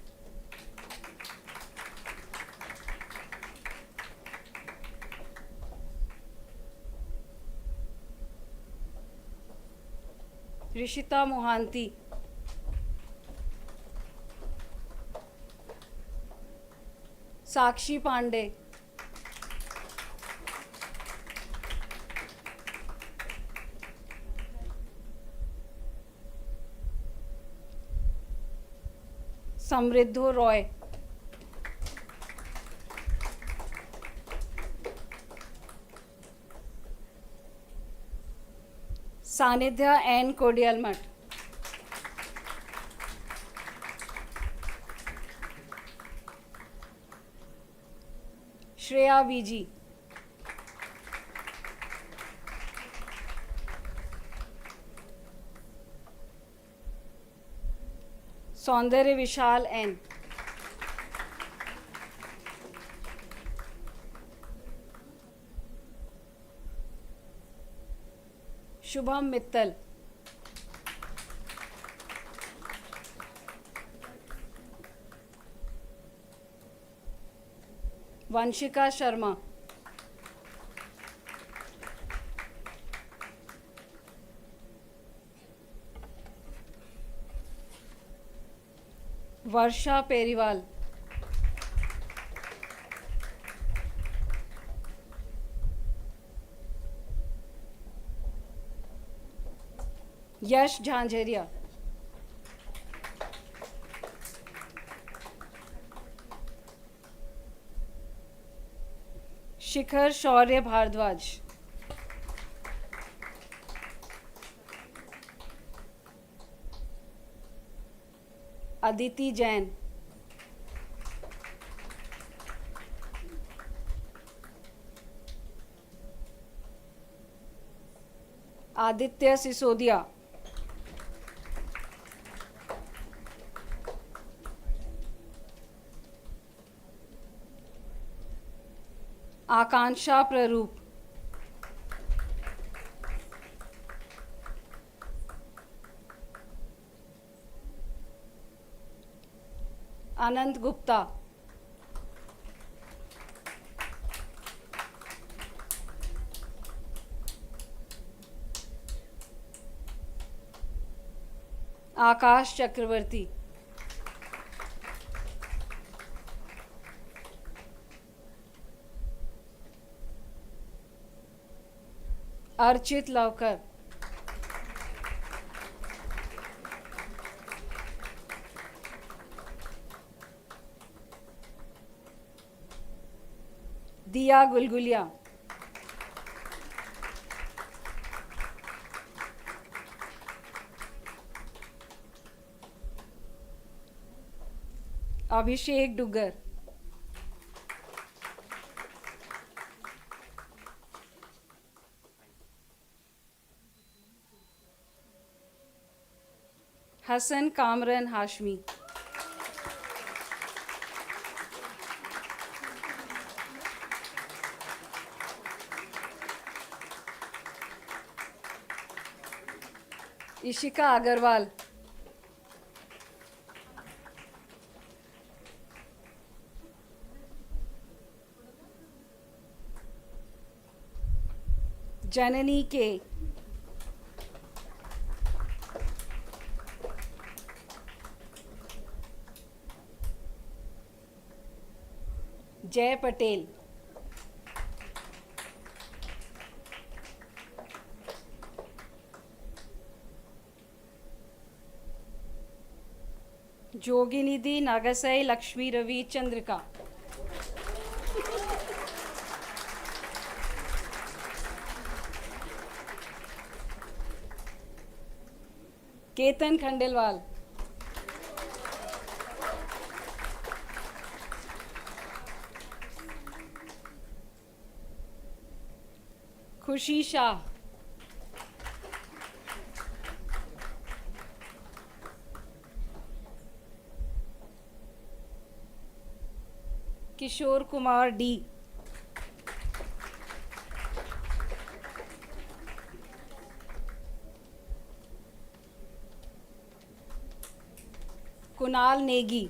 Rishita Mohanty. Sakshi Pandey. Samriddho Roy. Sanidhya N. Kodialmat. Shreya VG. सौंदर्य विशाल N, Shubham Mittal, Vanshika Sharma, वर्षा पेरीवाल, यश झांझरिया, शिखर शौर्य भारद्वाज, अदिति जैन, आदित्य सिसोदिया, आकांक्षा प्ररूप, अनंत गुप्ता, आकाश चक्रवर्ती, अर्चित लवकर, दिया गुलगुलिया, अभिषेक डुगर, हसन कामरन हाशमी, इशिका अग्रवाल, जननी के, जय पटेल, जोगिनिधि नागसई लक्ष्मी रवि चंद्रिका, केतन खंडेलवाल, खुशी Shah, Kishore Kumar D, Kunal Negi,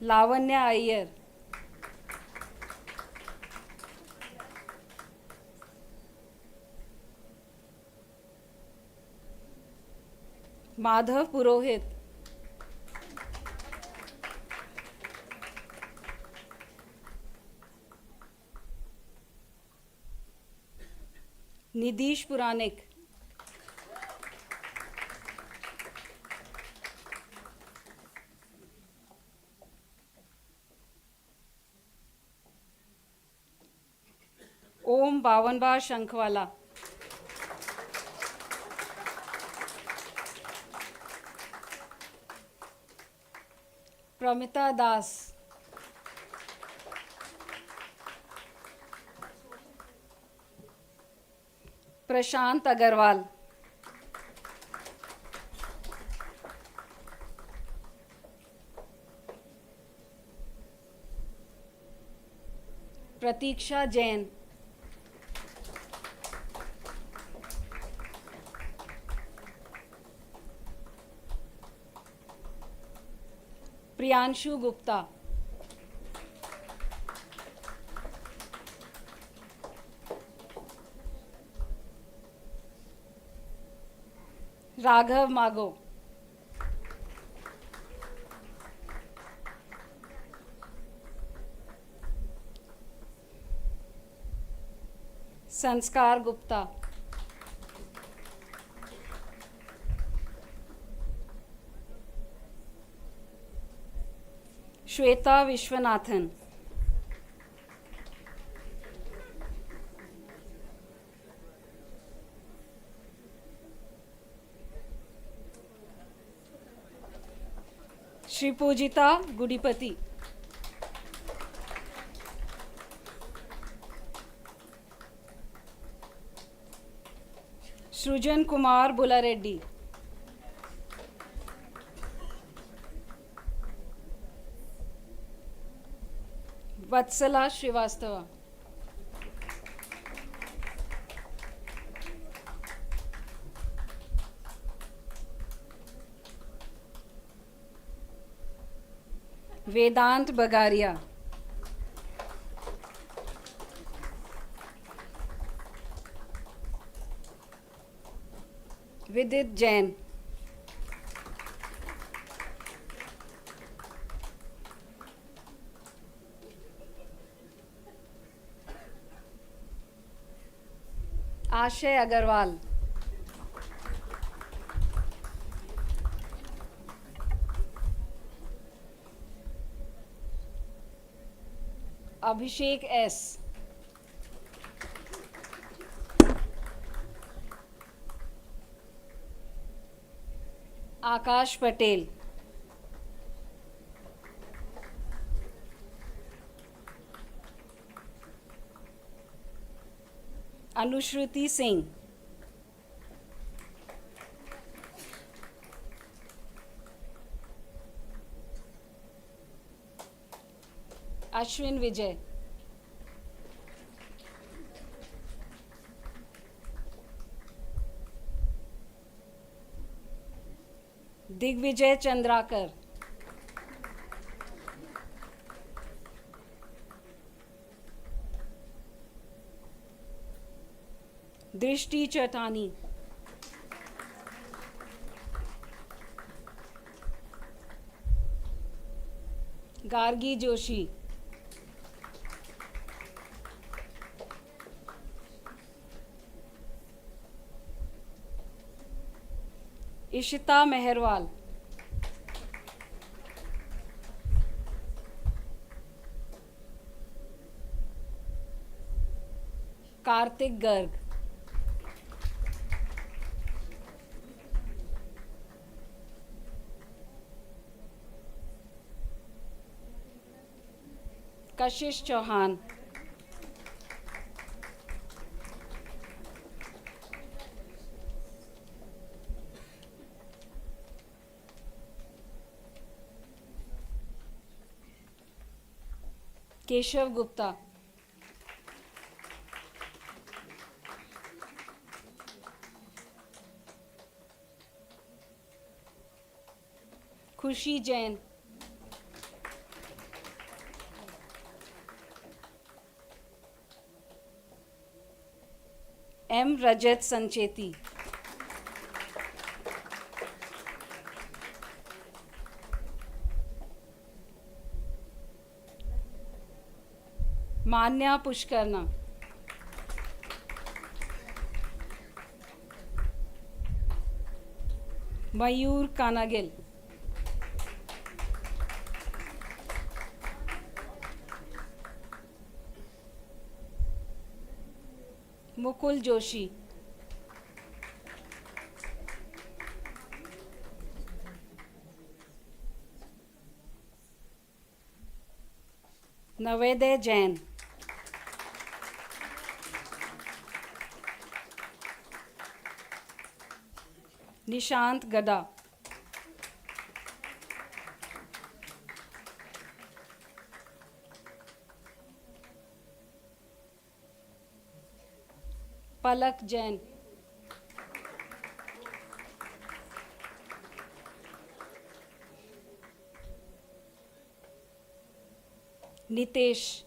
लावण्य अय्यर, माधव पुरोहित, निधीश पुरानिक, ओम बावनबार शंखवाला, प्रमिता दास, प्रशांत अग्रवाल, प्रतीक्षा जैन, प्रियांशु गुप्ता, राघव मागो, संस्कार गुप्ता, श्वेता विश्वनाथन, श्री पूजिता गुडीपति, सृजन कुमार बुलारेड्डी, वत्सला श्रीवास्तव, वेदांत बगारिया, विदित जैन, आशय अग्रवाल, अभिषेक एस, आकाश पटेल, अनुश्रुति सिंह, अश्विन विजय, दिग्विजय चंद्राकर, दृष्टि चटानी, गार्गी जोशी, इशिता मेहरवाल, कार्तिक गर्ग, कशिश Chauhan, Keshav Gupta, Khushi Jain, M Rajat Sancheti, Manya Pushkarna, Mayur Kanagil, Mukul Joshi, Navedaya Jain, Nishant Gada. Palak Jain. Nitesh.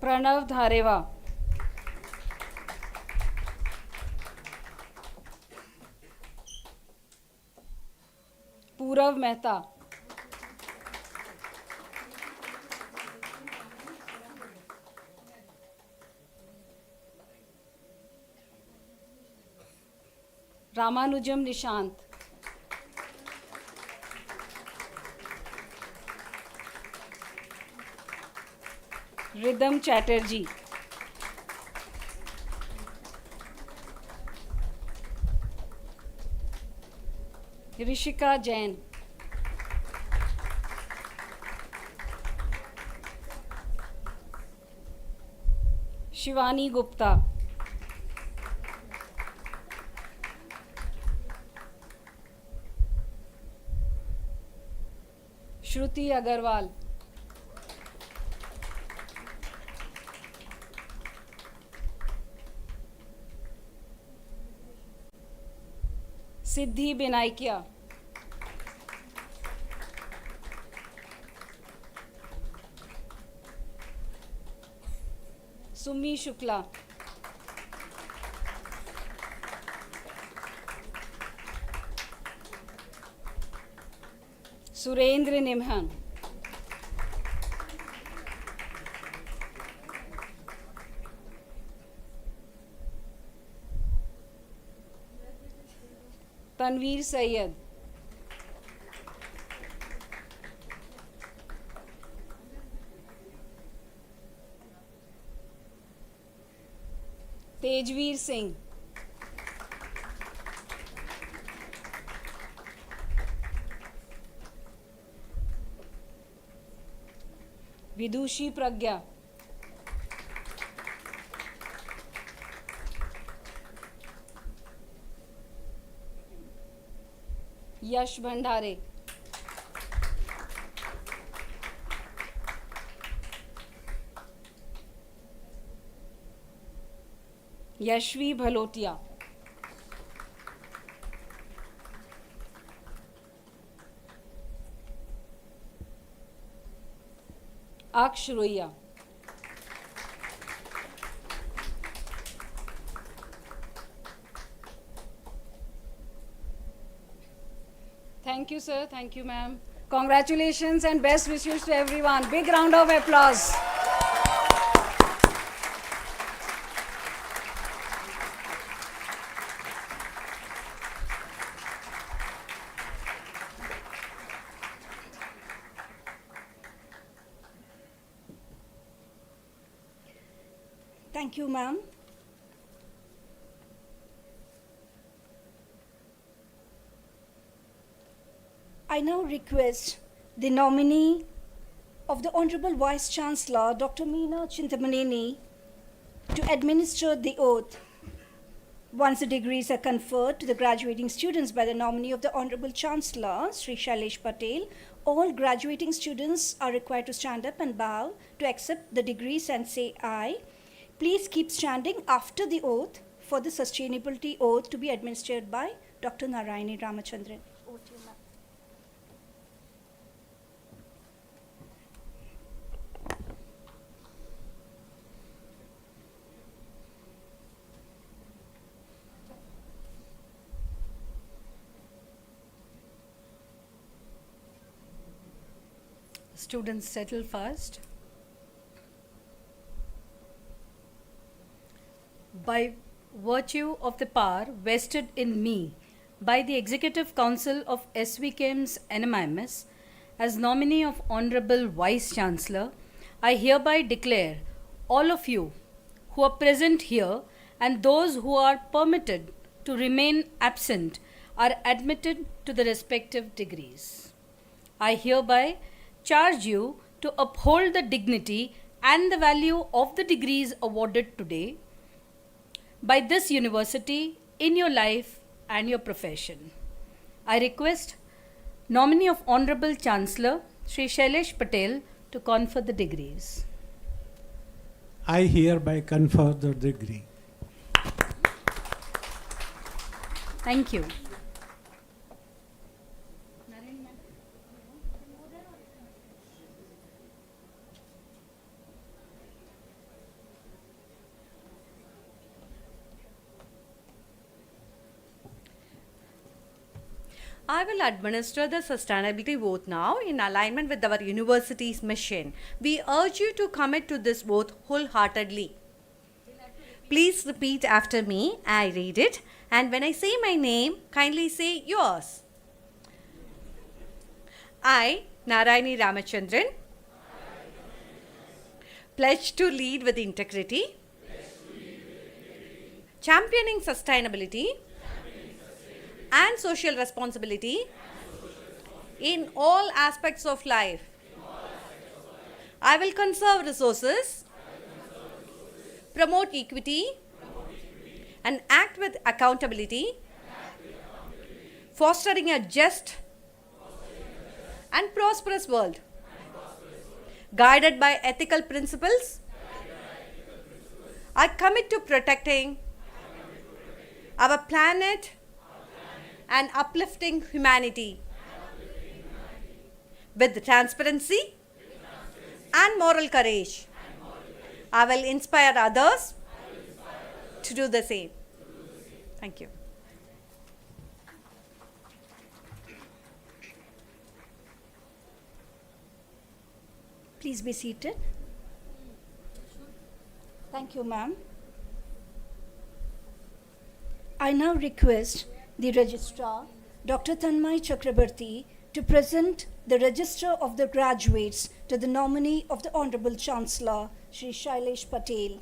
Pranav Dharewa. Purav Mehta. Ramanujam Nishant. Rhythm Chatterjee. Rishika Jain. Shivani Gupta. Shruti Agarwal. Siddhi Binaikia. Sumi Shukla. Surendra Nimhan. Tanveer Sayyed. Tejveer Singh. Vidushi Pragya. Yash Bhandare. Yashvi Bhalotia. Aksh Roya. Thank you, sir. Thank you, ma'am. Congratulations and best wishes to everyone. Big round of applause. Thank you, ma'am. I now request the nominee of the Honorable Vice Chancellor, Dr. Meena Chintamaneni, to administer the oath. Once the degrees are conferred to the graduating students by the nominee of the Honorable Chancellor, Sri Shailesh Patel, all graduating students are required to stand up and bow to accept the degrees and say aye. Please keep standing after the oath for the sustainability oath to be administered by Dr. Narayani Ramachandran. Over to you, ma'am. Students, settle fast. By virtue of the power vested in me by the Executive Council of SVKM's NMIMS as nominee of Honorable Vice Chancellor, I hereby declare all of you who are present here and those who are permitted to remain absent are admitted to the respective degrees. I hereby charge you to uphold the dignity and the value of the degrees awarded today by this university in your life and your profession. I request nominee of Honorable Chancellor Sri Shailesh Patel to confer the degrees. I hereby confer the degree. Thank you. I will administer the sustainability vote now in alignment with our university's mission. We urge you to commit to this vote wholeheartedly. Please repeat after me. I read it, and when I say my name, kindly say yours. I, Narayani Ramachandran, pledge to lead with integrity, championing sustainability and social responsibility in all aspects of life. I will conserve resources, promote equity, and act with accountability, fostering a just and prosperous world, guided by ethical principles. I commit to protecting our planet and uplifting humanity with transparency and moral courage. I will inspire others to do the same. Thank you. Please be seated. Thank you, ma'am. I now request the Registrar, Dr. Tanmay Chakrabarti, to present the Register of the Graduates to the nominee of the Honorable Chancellor, Sri Shailesh Patel.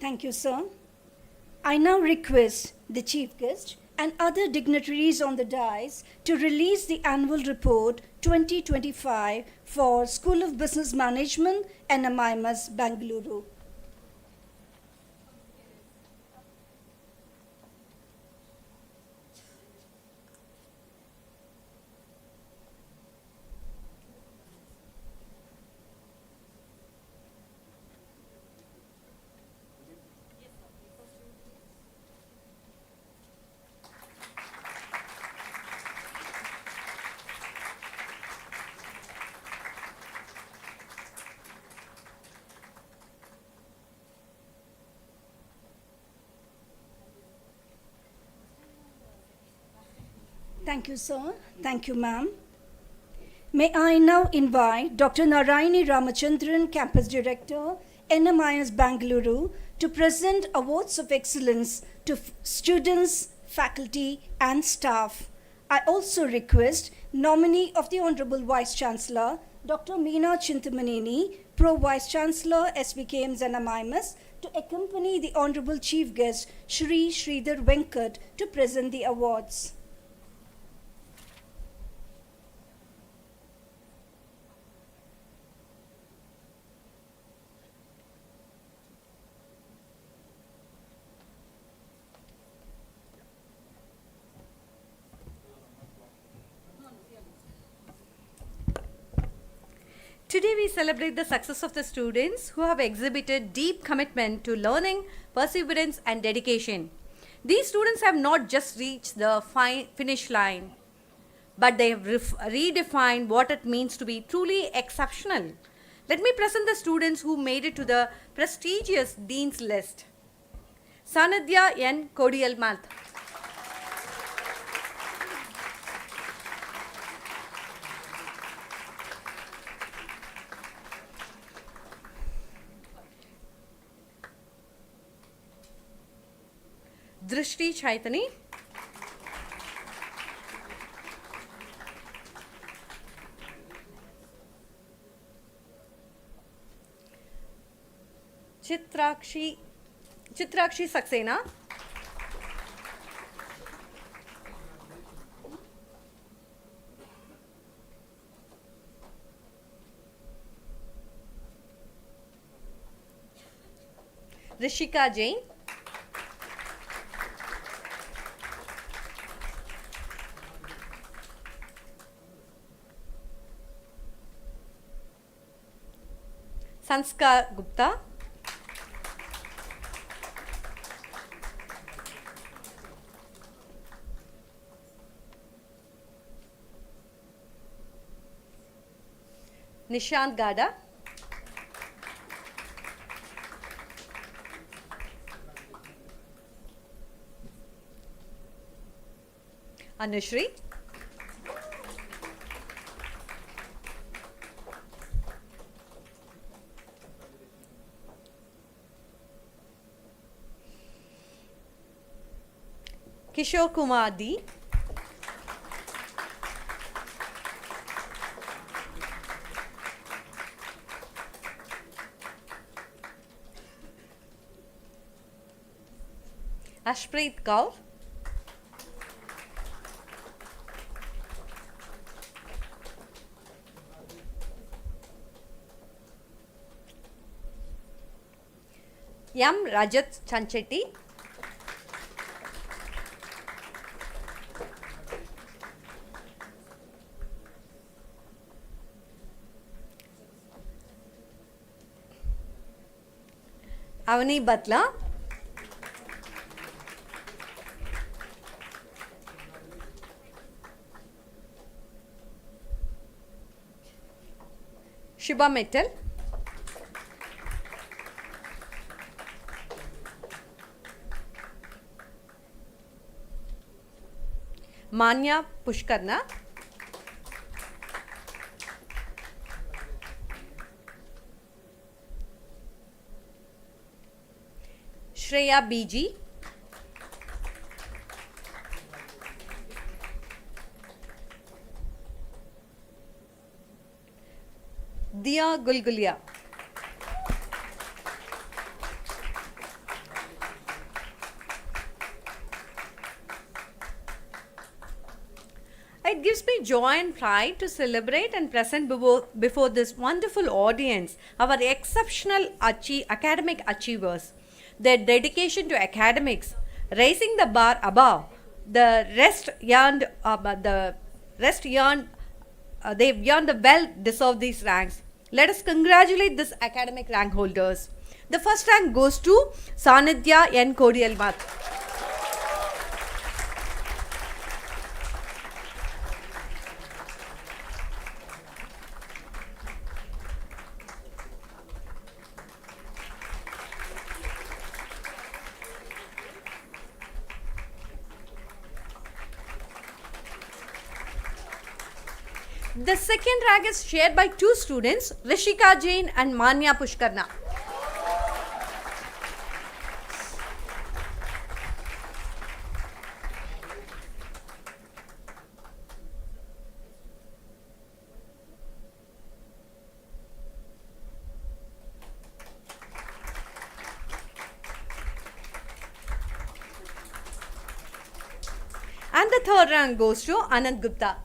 Thank you, sir. I now request the Chief Guest and other dignitaries on the dais to release the Annual Report 2025 for School of Business Management, NMIMS Bengaluru. Thank you, sir. Thank you, ma'am. May I now invite Dr. Narayani Ramachandran, Campus Director, NMIMS Bengaluru, to present awards of excellence to students, faculty, and staff. I also request nominee of the Honorable Vice Chancellor, Dr. Meena Chintamaneni, Pro Vice Chancellor, SVKM NMIMS, to accompany the Honorable Chief Guest, Shri Sridhar Venkat, to present the awards. Today we celebrate the success of the students who have exhibited deep commitment to learning, perseverance and dedication. These students have not just reached the finish line, but they have redefined what it means to be truly exceptional. Let me present the students who made it to the prestigious Dean's List. Sanidhya N. Kodial Math. Drishti Chaitani. Chitrakshi Saxena. Rishika Jain. Sanskar Gupta. Nishant Gada. Anushri. Kishore Kumar D. Ashpreet Kaur. M. Rajat Chanchetti. Avani Batla. Shubha Mittal. Manya Pushkarna. Shreya BG. Diya Gulgulia. It gives me joy and pride to celebrate and present before this wonderful audience our exceptional academic achievers. Their dedication to academics, raising the bar above, they've earned the well-deserved these ranks. Let us congratulate these academic rank holders. The first rank goes to Sanidhya N. Kodial Math. The second rank is shared by two students, Rishika Jain and Manya Pushkarna. And the third rank goes to Anand Gupta.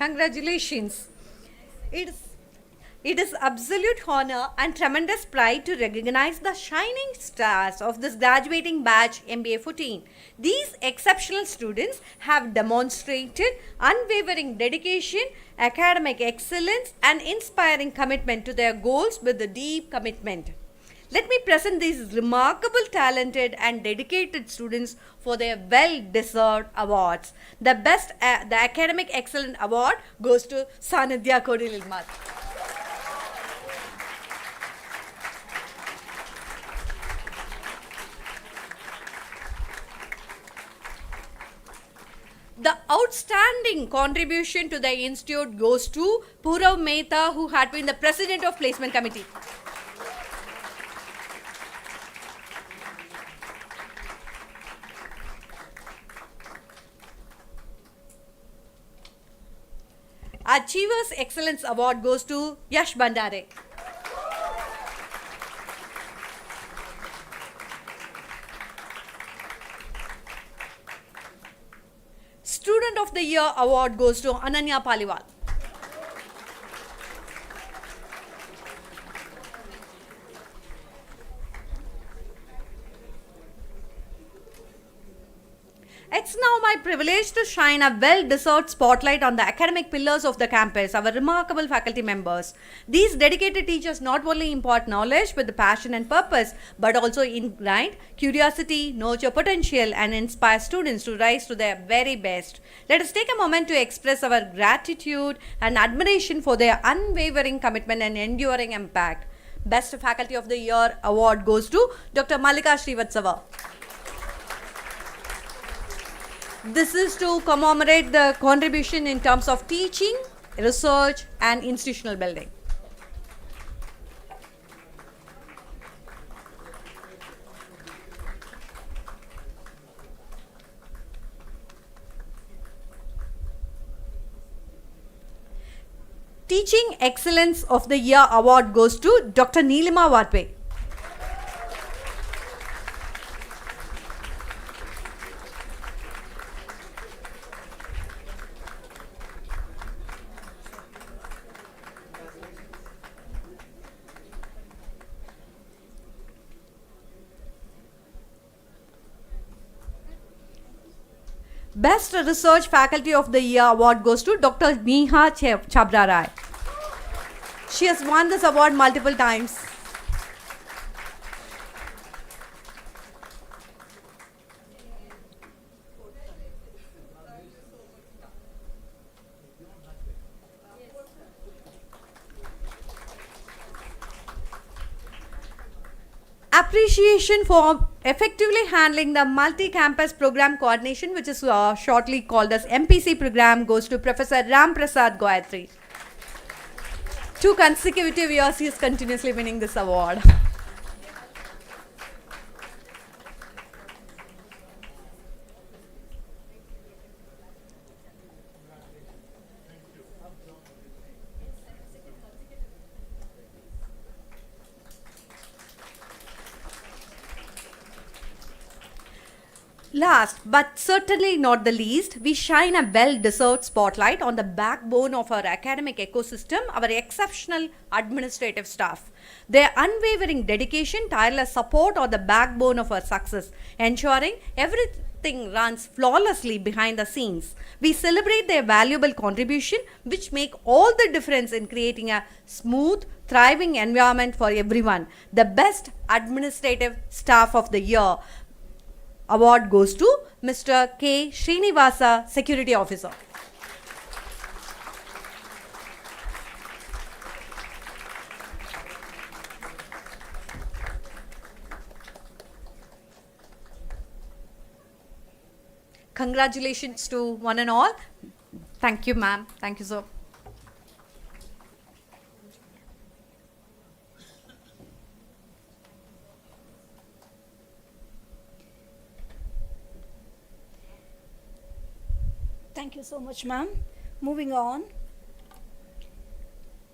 Congratulations. It is absolute honor and tremendous pride to recognize the shining stars of this graduating batch MBA 14. These exceptional students have demonstrated unwavering dedication, academic excellence, and inspiring commitment to their goals with a deep commitment. Let me present these remarkable, talented, and dedicated students for their well-deserved awards. The Academic Excellence Award goes to Sanidhya Kodil Ilmat. The outstanding contribution to the institute goes to Purav Mehta, who had been the president of placement committee. Achievers Excellence Award goes to Yash Bandare. Student of the Year Award goes to Ananya Paliwal. It's now my privilege to shine a well-deserved spotlight on the academic pillars of the campus, our remarkable faculty members. These dedicated teachers not only impart knowledge with the passion and purpose, but also ignite curiosity, nurture potential, and inspire students to rise to their very best. Let us take a moment to express our gratitude and admiration for their unwavering commitment and enduring impact. Best Faculty of the Year Award goes to Dr. Mallika Srivatsava. This is to commemorate the contribution in terms of teaching, research, and institutional building. Teaching Excellence of the Year Award goes to Dr. Neelima Vatpe. Best Research Faculty of the Year Award goes to Dr. Neha Chabra Rai. She has won this award multiple times. Appreciation for effectively handling the multi-campus program coordination, which is shortly called as MPC program, goes to Professor Ram Prasad Gayatri. 2 consecutive years he is continuously winning this award. Last but certainly not the least, we shine a well-deserved spotlight on the backbone of our academic ecosystem, our exceptional administrative staff. Their unwavering dedication, tireless support are the backbone of our success, ensuring everything runs flawlessly behind the scenes. We celebrate their valuable contribution, which make all the difference in creating a smooth, thriving environment for everyone. The Best Administrative Staff of the Year Award goes to Mr. K. Srinivasa, Security Officer. Congratulations to one and all. Thank you, ma'am. Thank you, sir. Thank you so much, ma'am. Moving on.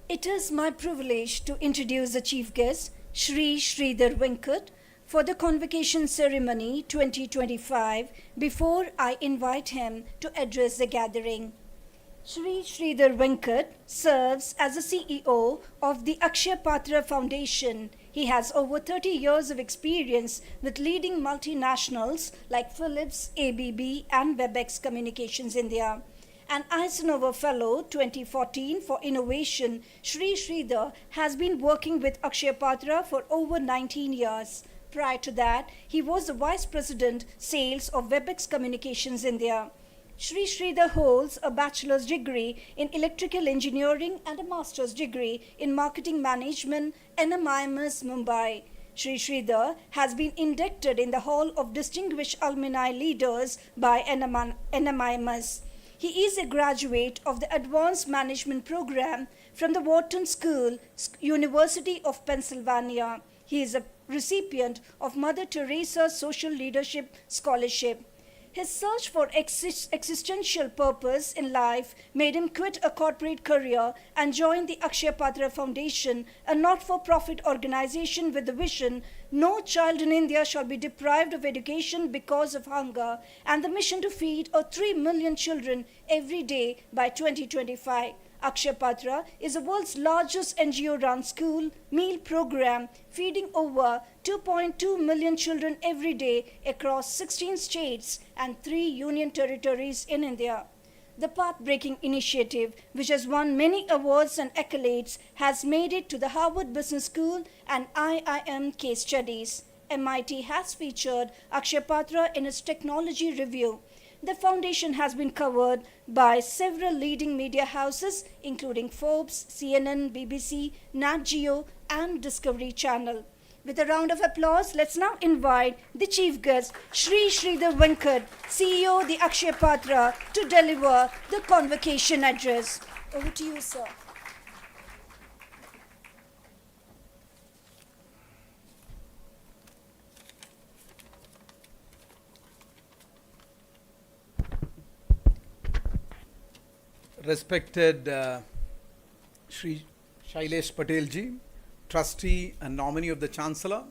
It is my privilege to introduce the chief guest, Shri Sridhar Venkat, for the Convocation Ceremony 2025 before I invite him to address the gathering. Shri Sridhar Venkat serves as the CEO of the Akshaya Patra Foundation. He has over 30 years of experience with leading multinationals like Philips, ABB, and WebEx Communications India. An Eisenhower Fellow 2014 for Innovation, Shri Sridhar has been working with Akshaya Patra for over 19 years. Prior to that, he was the Vice President Sales of WebEx Communications India. Shri Sridhar holds a bachelor's degree in electrical engineering and a master's degree in marketing management, NMIMS Mumbai. Shri Sridhar has been inducted in the Hall of Distinguished Alumni Leaders by NMIMS. He is a graduate of the Advanced Management Program from the Wharton School, University of Pennsylvania. He is a recipient of Mother Teresa Social Leadership Scholarship. His search for existential purpose in life made him quit a corporate career and join the Akshaya Patra Foundation, a not-for-profit organization with the vision no child in India shall be deprived of education because of hunger, and the mission to feed 3 million children every day by 2025. Akshaya Patra is the world's largest NGO-run school meal program, feeding over 2.2 million children every day across 16 states and 3 union territories in India. The path-breaking initiative, which has won many awards and accolades, has made it to the Harvard Business School and IIM case studies. MIT has featured Akshaya Patra in its technology review. The foundation has been covered by several leading media houses, including Forbes, CNN, BBC, Nat Geo, and Discovery Channel. With a round of applause, let's now invite the chief guest, Shri Sridhar Venkat, CEO the Akshaya Patra, to deliver the convocation address. Over to you, sir. Respected Shri Shailesh Patel ji, Trustee and nominee of the Chancellor,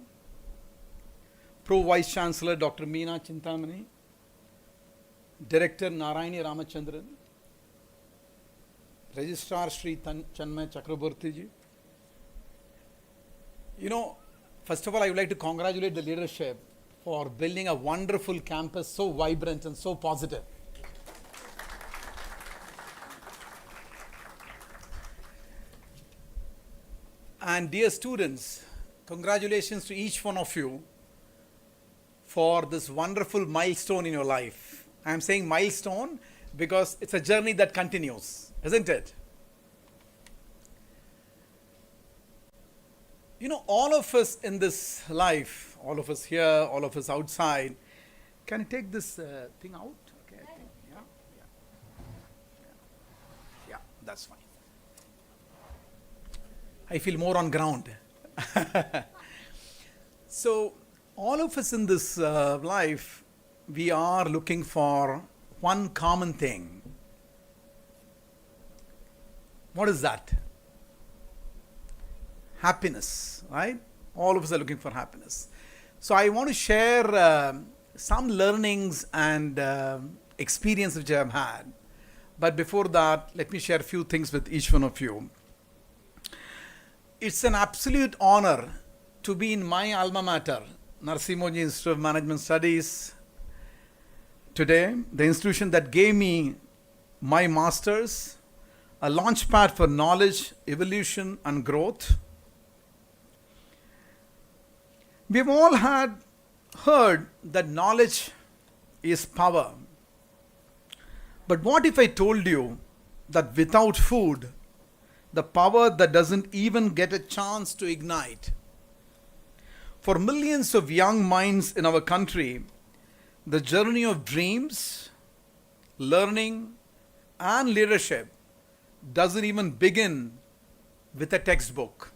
Pro Vice Chancellor Dr. Meena Chintamani, Director Narayani Ramachandran, Registrar Shri Chanmay Chakraborty ji. First of all, I would like to congratulate the leadership for building a wonderful campus, so vibrant and so positive. And dear students, congratulations to each one of you for this wonderful milestone in your life. I am saying milestone because it's a journey that continues, isn't it? All of us in this life, all of us here, all of us outside, can you take this thing out? Okay, I think, yeah, that's fine. I feel more on ground. So, all of us in this life, we are looking for one common thing. What is that? Happiness, right? All of us are looking for happiness. So, I want to share some learnings and experience which I have had. But before that, let me share a few things with each one of you. It's an absolute honor to be in my alma mater, Narsee Institute of Management Studies, today, the institution that gave me my master's, a launchpad for knowledge, evolution, and growth. We've all heard that knowledge is power. But what if I told you that without food, the power that doesn't even get a chance to ignite? For millions of young minds in our country, the journey of dreams, learning, and leadership doesn't even begin with a textbook.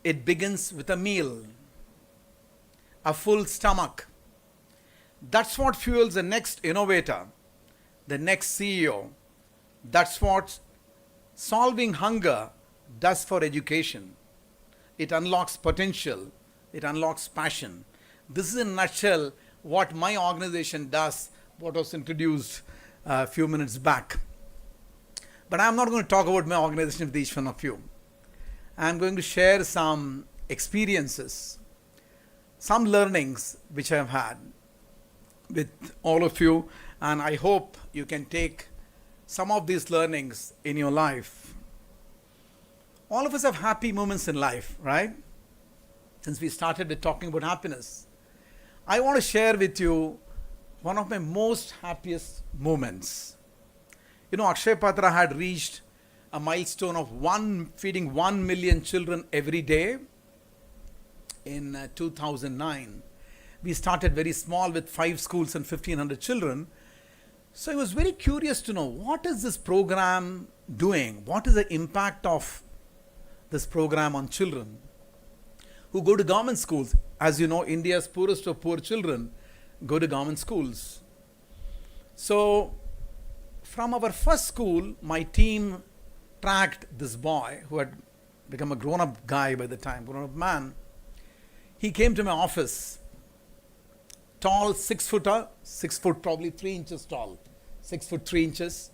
It begins with a meal, a full stomach. That's what fuels the next innovator, the next CEO. That's what solving hunger does for education. It unlocks potential. It unlocks passion. This is in a nutshell what my organization does, what was introduced a few minutes back. But I'm not going to talk about my organization with each one of you. I'm going to share some experiences, some learnings which I've had with all of you, and I hope you can take some of these learnings in your life. All of us have happy moments in life, right? Since we started with talking about happiness, I want to share with you one of my most happiest moments. You know, Akshay Patra had reached a milestone of feeding 1 million children every day in 2009. We started very small with 5 schools and 1,500 children. So I was very curious to know, what is this program doing? What is the impact of this program on children who go to government schools? As you know, India's poorest of poor children go to government schools. So from our first school, my team tracked this boy who had become a grown-up guy by the time, grown-up man. He came to my office, tall, 6 foot probably 3 inches tall, 6 foot 3 inches.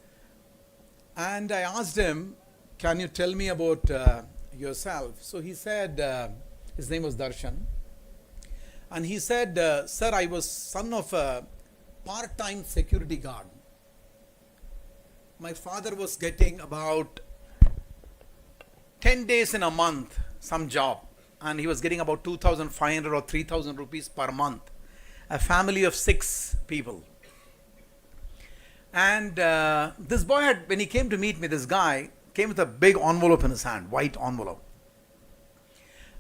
And I asked him, can you tell me about yourself? So he said, his name was Darshan. And he said, sir, I was son of a part-time security guard. My father was getting about 10 days in a month, some job. And he was getting about 2,500 or 3,000 rupees per month. A family of 6 people. And this boy had, when he came to meet me, this guy came with a big envelope in his hand, white envelope.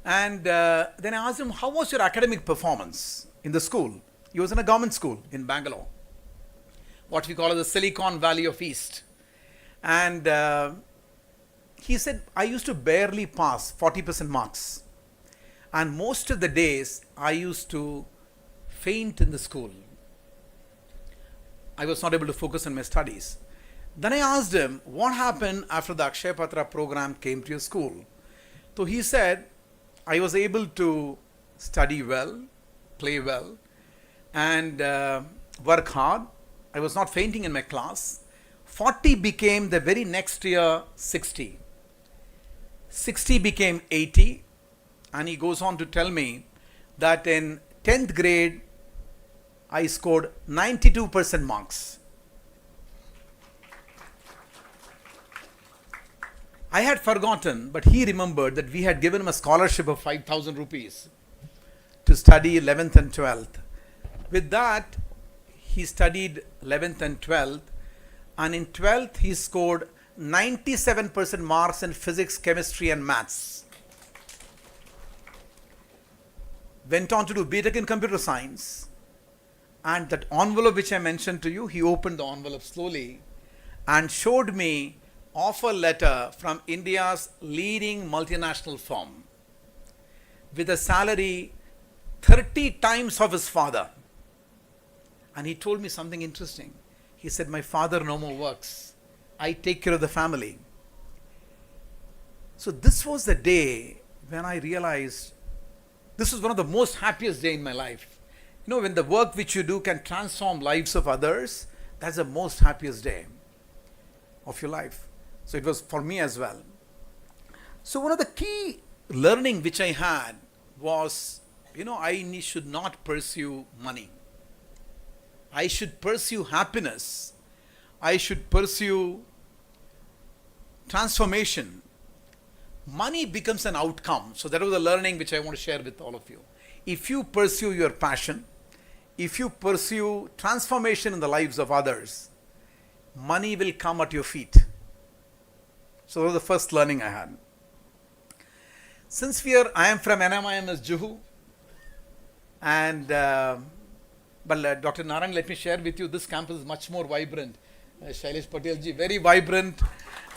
And then I asked him, how was your academic performance in the school? He was in a government school in Bangalore, what we call the Silicon Valley of East. And he said, I used to barely pass 40% marks. And most of the days, I used to faint in the school. I was not able to focus on my studies. Then I asked him, what happened after the Akshay Patra program came to your school? So he said, I was able to study well, play well, and work hard. I was not fainting in my class. 40 became the very next year 60. 60 became 80. And he goes on to tell me that in 10th grade, I scored 92% marks. I had forgotten, but he remembered that we had given him a scholarship of 5,000 rupees to study 11th and 12th. With that, he studied 11th and 12th, and in 12th he scored 97% marks in physics, chemistry and maths. Went on to do BTech in computer science, and that envelope which I mentioned to you, he opened the envelope slowly and showed me offer letter from India's leading multinational firm with a salary 30 times of his father. And he told me something interesting. He said, my father no more works. I take care of the family. So this was the day when I realized this was one of the most happiest day in my life. You know, when the work which you do can transform lives of others, that's the most happiest day of your life. So it was for me as well. So one of the key learning which I had was, you know, I should not pursue money. I should pursue happiness. I should pursue transformation. Money becomes an outcome. So that was the learning which I want to share with all of you. If you pursue your passion, if you pursue transformation in the lives of others, money will come at your feet. So that was the first learning I had. Since I am from NMIMS Juhu, and but Dr. Narayan, let me share with you, this campus is much more vibrant. Shailesh Patel ji, very vibrant.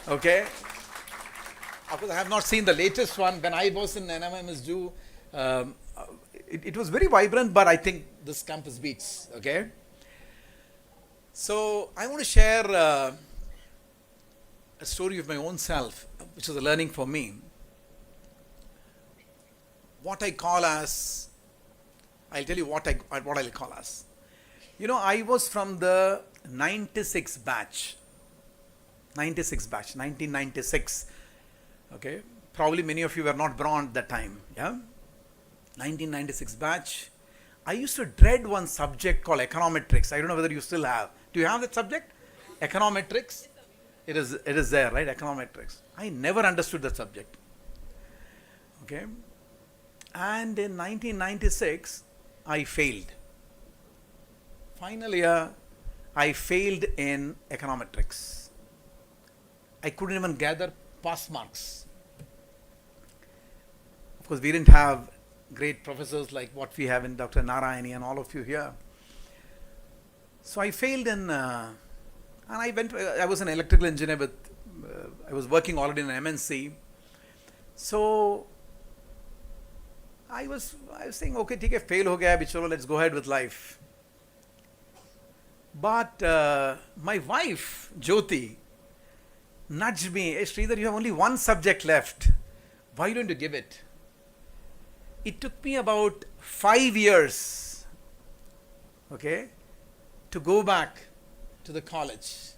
Okay. Of course, I have not seen the latest one. When I was in NMIMS Juhu, it was very vibrant, but I think this campus beats. Okay. So I want to share a story of my own self, which is a learning for me. What I call as, I'll tell you what I'll call as. You know, I was from the 96 batch. 96 batch, 1996. Okay, probably many of you were not born at that time. Yeah, 1996 batch. I used to dread one subject called econometrics. I don't know whether you still have. Do you have that subject? Econometrics? It is there, right? Econometrics. I never understood that subject. Okay. And in 1996, I failed. Final year, I failed in econometrics. I couldn't even gather pass marks. Of course, we didn't have great professors like what we have in Dr. Narayani and all of you here. So I failed in, and I was an electrical engineer with, I was working already in an MNC. So I was saying, okay, take a fail ho gaya, bicholo, let's go ahead with life. But my wife, Jyoti, nudged me, hey Sridhar, you have only one subject left. Why don't you give it? It took me about 5 years, okay, to go back to the college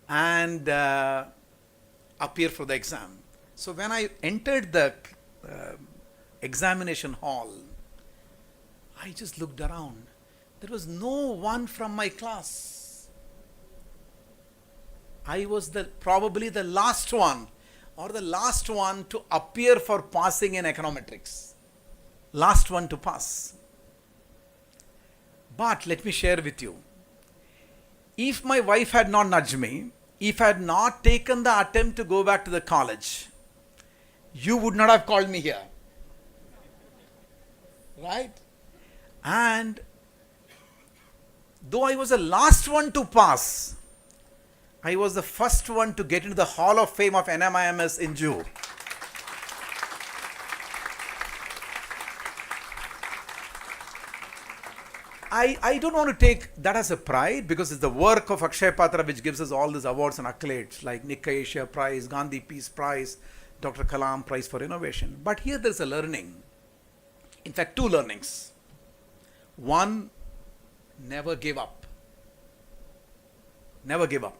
and appear for the exam. So when I entered the examination hall, I just looked around. There was no one from my class. I was probably the last one or the last one to appear for passing in econometrics. Last one to pass. But let me share with you. If my wife had not nudged me, if I had not taken the attempt to go back to the college, you would not have called me here. Right? And though I was the last one to pass, I was the first one to get into the Hall of Fame of NMIMS in Jew. I don't want to take that as a pride because it's the work of Akshay Patra which gives us all these awards and accolades like Nikka Asia Prize, Gandhi Peace Prize, Dr. Kalam Prize for Innovation. But here there's a learning. In fact, two learnings. One, never give up. Never give up.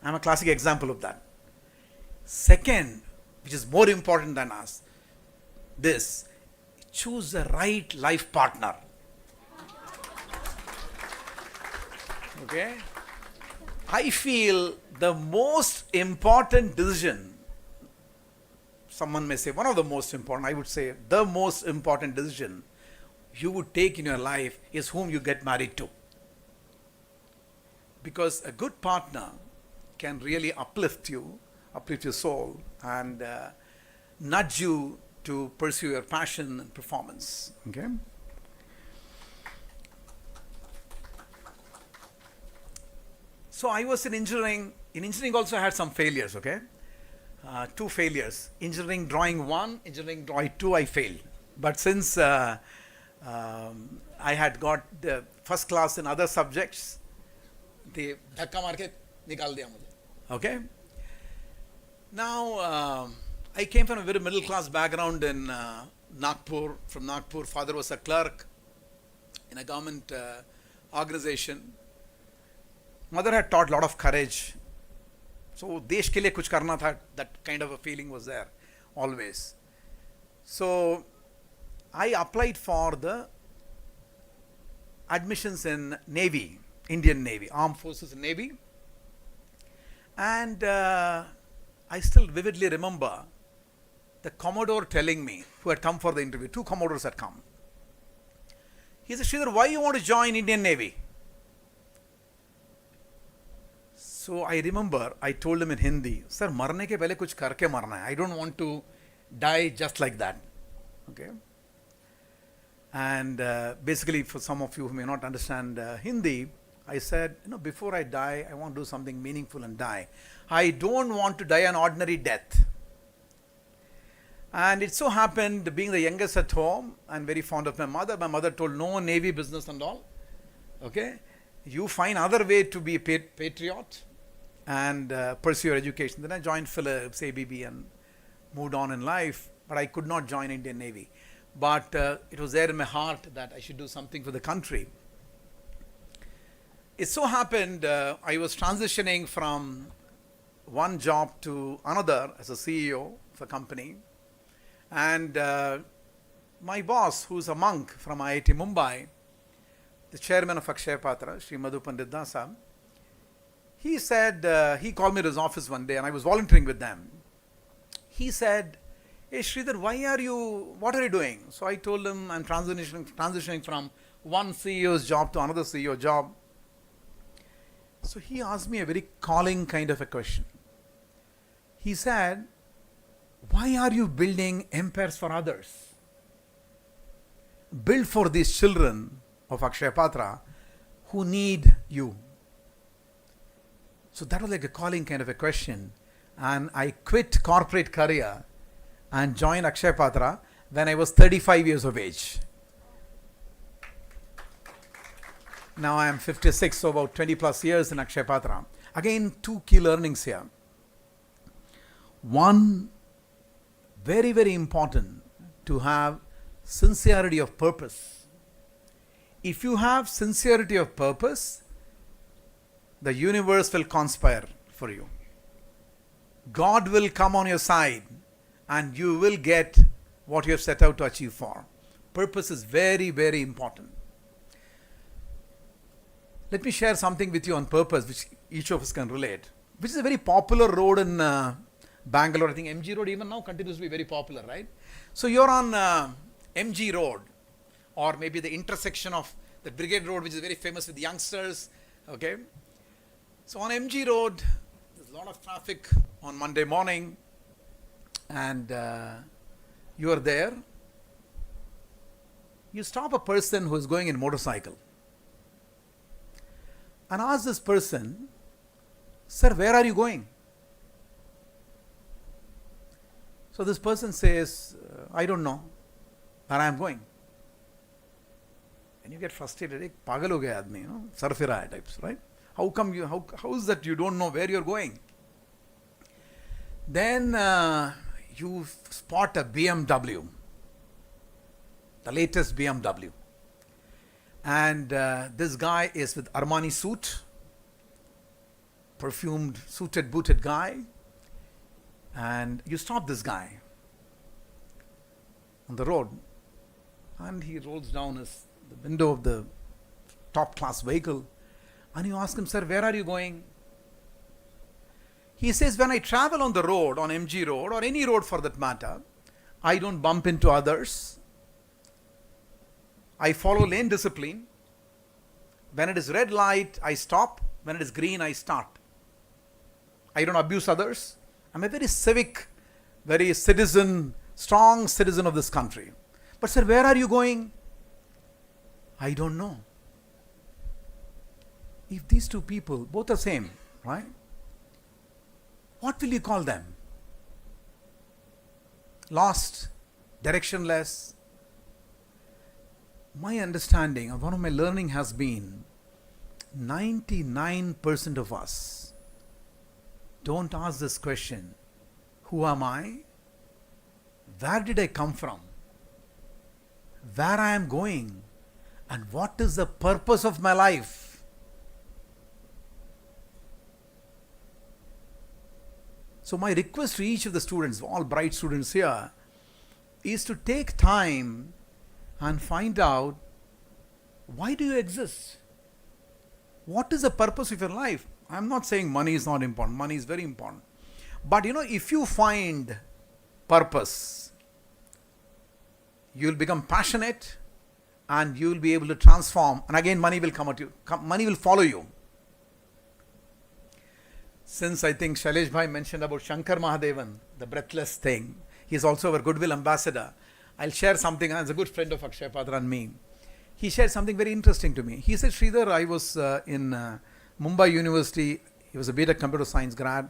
I'm a classic example of that. Second, which is more important than us, this, choose the right life partner. Okay? I feel the most important decision, someone may say one of the most important, I would say the most important decision you would take in your life is whom you get married to. Because a good partner can really uplift your soul and nudge you to pursue your passion and performance. Okay? So I was in engineering. In engineering also I had some failures, okay? 2 failures. Engineering drawing 1, engineering drawing 2, I failed. But since I had got the first class in other subjects, they dhakka maar ke nikal diya mujhe. Okay? Now, I came from a very middle class background in Nagpur. From Nagpur, father was a clerk in a government organization. Mother had taught a lot of courage. So, desh ke liye kuch karna tha, that kind of a feeling was there always. So, I applied for the admissions in Navy, Indian Navy, Armed Forces Navy. And I still vividly remember the Commodore telling me, who had come for the interview, 2 Commodores had come. He said, Sridhar, why you want to join Indian Navy? So I remember I told him in Hindi, Sir, marne ke pehle kuch karke marna hai. I don't want to die just like that. Okay? And basically, for some of you who may not understand Hindi, I said, before I die, I want to do something meaningful and die. I don't want to die an ordinary death. And it so happened, being the youngest at home and very fond of my mother told, no Navy business and all. Okay? You find other way to be a patriot and pursue your education. Then I joined Phillips, ABB and moved on in life. But I could not join Indian Navy. But it was there in my heart that I should do something for the country. It so happened I was transitioning from one job to another as a CEO of a company. And my boss, who's a monk from IIT Mumbai, the chairman of Akshaya Patra, Sri Madhu Pandit Dasa, he said, he called me to his office one day and I was volunteering with them. He said, "Hey Sridhar, what are you doing?" So I told him I'm transitioning from one CEO's job to another CEO job. So he asked me a very calling kind of a question. He said, "Why are you building empires for others? Build for these children of Akshaya Patra who need you." So that was like a calling kind of a question. And I quit corporate career and joined Akshaya Patra when I was 35 years of age. Now I am 56, so about 20 plus years in Akshaya Patra. Again, two key learnings here. One, very, very important to have sincerity of purpose. If you have sincerity of purpose, the universe will conspire for you. God will come on your side and you will get what you have set out to achieve for. Purpose is very, very important. Let me share something with you on purpose, which each of us can relate, which is a very popular road in Bangalore. I think MG Road even now continues to be very popular, right? So you're on MG Road, or maybe the intersection of the Brigade Road, which is very famous with youngsters, okay? So on MG Road, there's a lot of traffic on Monday morning, and you are there. You stop a person who is going in motorcycle and ask this person, "Sir, where are you going?" So this person says, "I don't know where I am going." And you get frustrated. "Ek pagal ho gaya aadmi, sar fir aaya types, right? How is that you don't know where you're going?" Then you spot a BMW, the latest BMW. And this guy is with Armani suit, perfumed, suited, booted guy. And you stop this guy on the road. And he rolls down the window of the top class vehicle. And you ask him, "Sir, where are you going?" He says, "When I travel on the road, on MG Road, or any road for that matter, I don't bump into others. I follow lane discipline. When it is red light, I stop. When it is green, I start. I don't abuse others. I'm a very civic, very strong citizen of this country. But sir, where are you going?" "I don't know." If these two people, both are same, right? What will you call them? Lost, directionless. My understanding, or one of my learning has been, 99% of us don't ask this question: who am I? Where did I come from? Where I am going? And what is the purpose of my life? So my request to each of the students, all bright students here, is to take time and find out, why do you exist? What is the purpose of your life? I'm not saying money is not important. Money is very important. But if you find purpose, you'll become passionate and you'll be able to transform. And again, money will come at you. Money will follow you. Since I think Shailesh Bhai mentioned about Shankar Mahadevan, the breathless thing, he is also our goodwill ambassador. I'll share something as a good friend of Akshaya Patra and me. He shared something very interesting to me. He said, "Sridhar, I was in Mumbai University. He was a BTech Computer Science grad.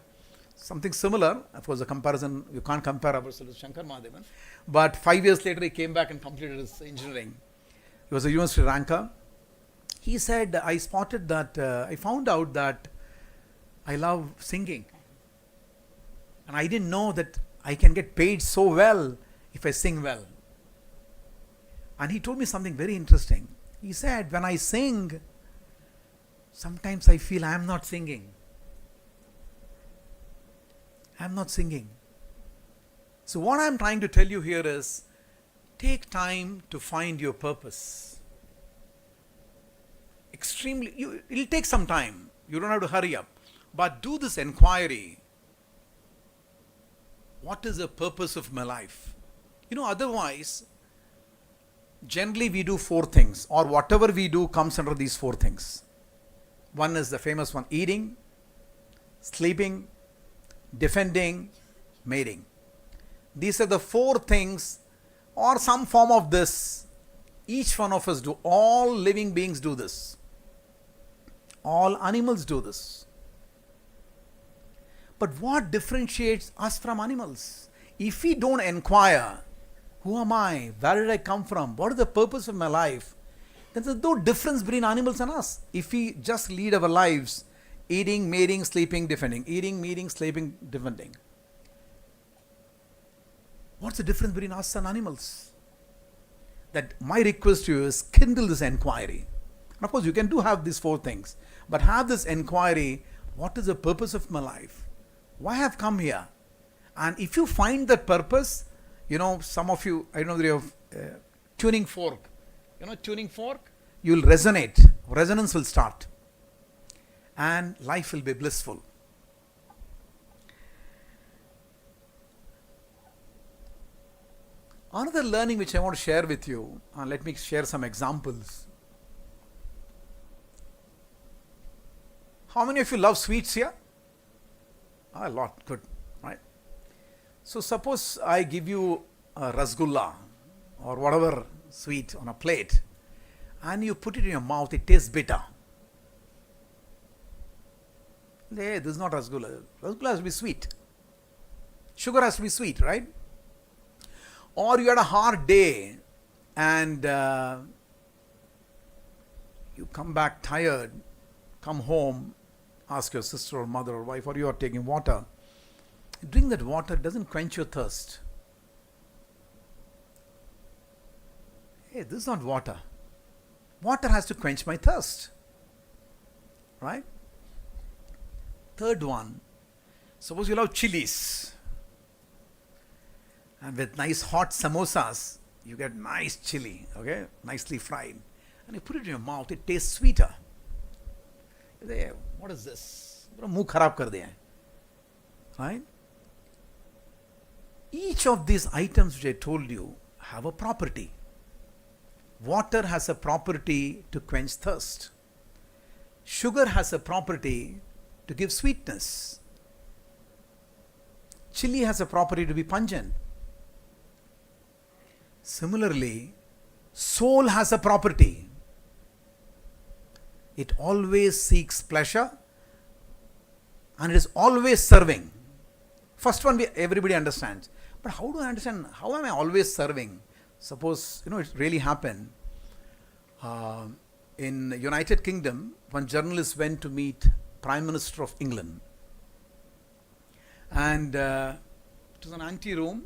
Something similar. Of course, a comparison, you can't compare ourselves with Shankar Mahadevan. But 5 years later, he came back and completed his engineering. He was a university ranker. He said, I found out that I love singing. And I didn't know that I can get paid so well if I sing well." And he told me something very interesting. He said, "When I sing, Sometimes I feel I am not singing. I am not singing. So, what I am trying to tell you here is take time to find your purpose. It'll take some time. You don't have to hurry up. But do this inquiry. What is the purpose of my life? Otherwise, generally we do 4 things, or whatever we do comes under these 4 things. One is the famous one: eating, sleeping, defending, mating. These are the 4 things, or some form of this. Each one of us do. All living beings do this. All animals do this. But what differentiates us from animals? If we don't inquire, who am I? Where did I come from? What is the purpose of my life? Then there's no difference between animals and us. If we just lead our lives eating, mating, sleeping, defending, eating, mating, sleeping, defending. What's the difference between us and animals? That my request to you is kindle this inquiry. And of course, you can have these 4 things, but have this inquiry: what is the purpose of my life? Why have come here? And if you find that purpose, some of you, I know that you have tuning fork. Tuning fork? You will resonate. Resonance will start. And life will be blissful. Another learning which I want to share with you, and let me share some examples. How many of you love sweets here? A lot. Good. Right? So suppose I give you a rasgulla or whatever sweet on a plate, and you put it in your mouth, it tastes bitter. Hey, this is not rasgulla. Rasgulla has to be sweet. Sugar has to be sweet, right? Or you had a hard day and you come back tired, come home, ask your sister or mother or wife, or you are taking water. Drink that water, it doesn't quench your thirst. Hey, this is not water. Water has to quench my thirst. Right? Third one, suppose you love chilies. And with nice hot samosas, you get nice chili, okay, nicely fried. And you put it in your mouth, it tastes sweeter. You say, what is this? Muh kharab kar diya. Right? Each of these items which I told you have a property. Water has a property to quench thirst. Sugar has a property to give sweetness. Chili has a property to be pungent. Similarly, soul has a property. It always seeks pleasure and it is always serving. First one everybody understands. But how do I understand? How am I always serving? Suppose, it really happened. In United Kingdom, one journalist went to meet Prime Minister of England. And it was an ante-room.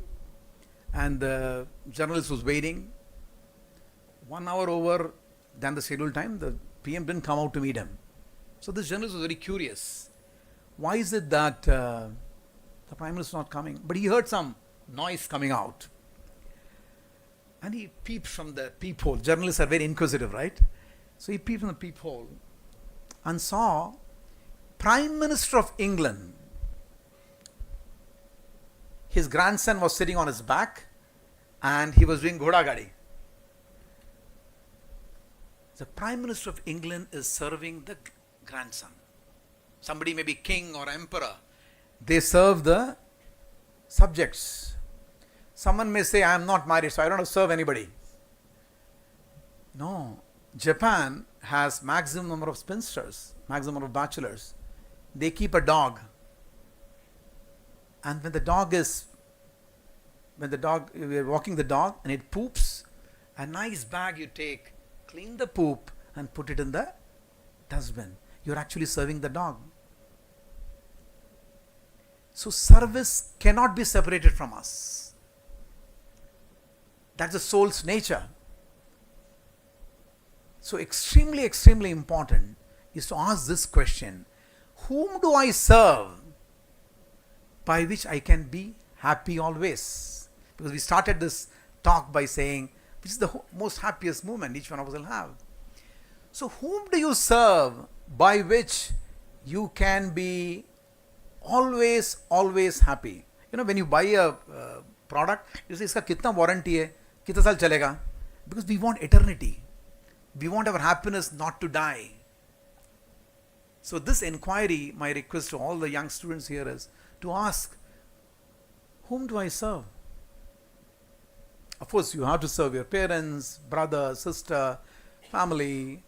And the journalist was waiting. 1 hour over than the scheduled time, the PM didn't come out to meet him. So this journalist was very curious. Why is it that the Prime Minister is not coming? But he heard some noise coming out. And he peeped from the peephole. Journalists are very inquisitive, right? So he peeped from the peephole and saw Prime Minister of England. His grandson was sitting on his back and he was doing ghoda gadi. The Prime Minister of England is serving the grandson. Somebody may be king or emperor. They serve the subjects. Someone may say, I am not married, so I don't have to serve anybody. No. Japan has maximum number of spinsters, maximum number of bachelors. They keep a dog. And when we are walking the dog and it poops, a nice bag you take, clean the poop and put it in the dustbin. You're actually serving the dog. So service cannot be separated from us. That's the soul's nature. So extremely, extremely important is to ask this question: whom do I serve by which I can be happy always? Because we started this talk by saying, which is the most happiest moment each one of us will have. So, whom do you serve by which you can be always happy? You know, when you buy a product, you say, "Iska kitna warranty hai? Kitna saal chalega?" Because we want eternity. We want our happiness not to die. So, this inquiry, my request to all the young students here is to ask, whom do I serve? Of course, you have to serve your parents, brother, sister, family,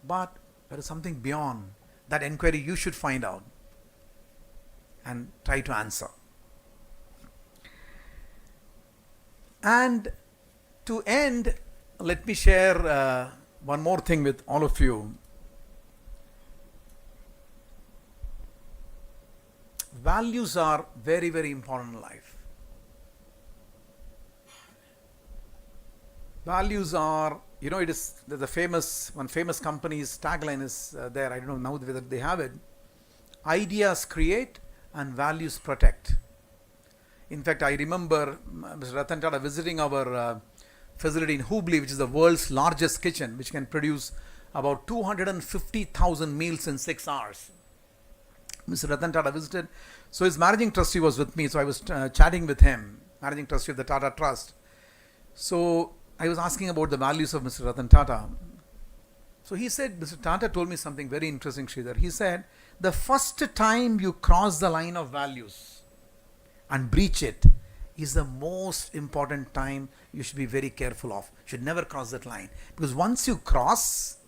but there is something beyond that inquiry you should find out and try to answer. And to end, let me share one more thing with all of you. Values are very important in life. Values are, it is the one famous company's tagline is there. I don't know now whether they have it. Ideas create and values protect. In fact, I remember Mr. Ratan Tata visiting our facility in Hubli, which is the world's largest kitchen, which can produce about 250,000 meals in 6 hours. Mr. Ratan Tata visited. So his managing trustee was with me. So I was chatting with him, managing trustee of the Tata Trust. So I was asking about the values of Mr. Ratan Tata. So he said, Mr. Tata told me something very interesting, Sridhar. He said, the first time you cross the line of values and breach it is the most important time you should be very careful of. You should never cross that line. Because once you cross,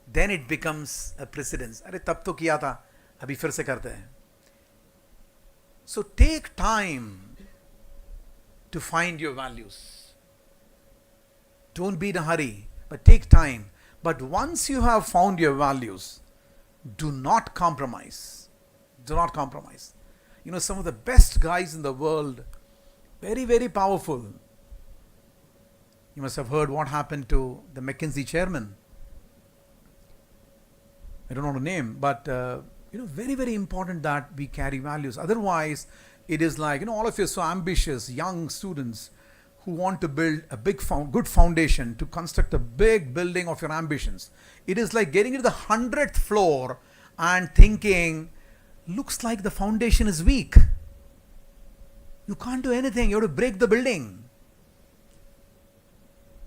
then it becomes a precedence. Arey tab to kiya tha, abhi fir se karte hain. So take time to find your values. Don't be in a hurry, but take time. But once you have found your values, do not compromise. Do not compromise. You know, some of the best guys in the world, very powerful. You must have heard what happened to the McKinsey chairman. I don't know the name, but very important that we carry values. Otherwise, it is like, all of you are so ambitious, young students who want to build a good foundation to construct a big building of your ambitions. It is like getting to the 100th floor and thinking, looks like the foundation is weak. You can't do anything. You have to break the building.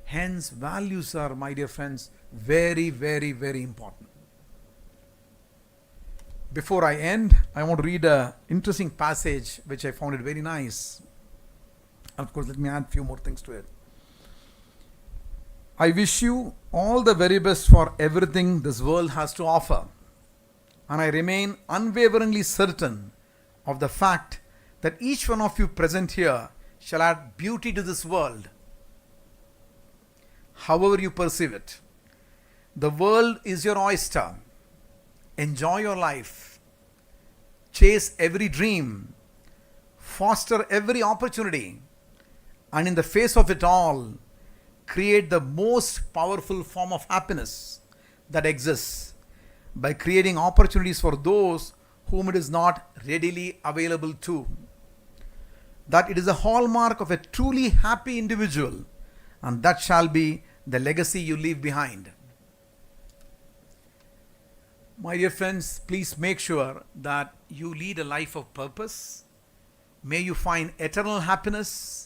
Hence, values are, my dear friends, very important. Before I end, I want to read an interesting passage which I found it very nice. Of course, let me add a few more things to it. I wish you all the very best for everything this world has to offer. And I remain unwaveringly certain of the fact that each one of you present here shall add beauty to this world, however you perceive it. The world is your oyster. Enjoy your life. Chase every dream. Foster every opportunity. And in the face of it all, create the most powerful form of happiness that exists by creating opportunities for those whom it is not readily available to. That it is a hallmark of a truly happy individual, and that shall be the legacy you leave behind. My dear friends, please make sure that you lead a life of purpose. May you find eternal happiness.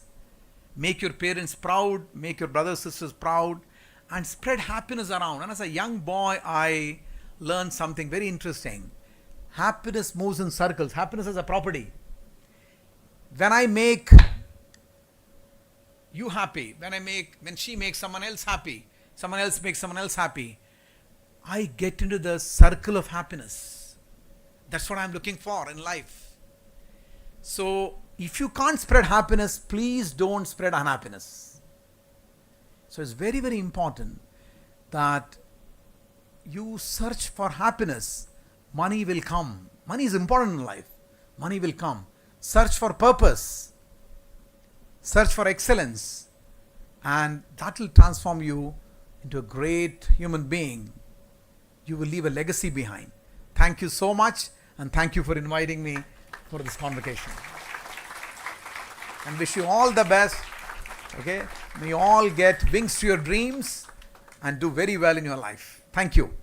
Make your parents proud, make your brothers and sisters proud, and spread happiness around. And as a young boy, I learned something very interesting. Happiness moves in circles. Happiness is a property. When I make you happy, when she makes someone else happy, someone else makes someone else happy, I get into the circle of happiness. That's what I'm looking for in life. So, if you can't spread happiness, please don't spread unhappiness. So it's very important that you search for happiness. Money will come. Money is important in life. Money will come. Search for purpose. Search for excellence. And that will transform you into a great human being. you will leave a legacy behind. Thank you so much, and thank you for inviting me for this convocation. And wish you all the best. Okay, may you all get wings to your dreams and do very well in your life. Thank you.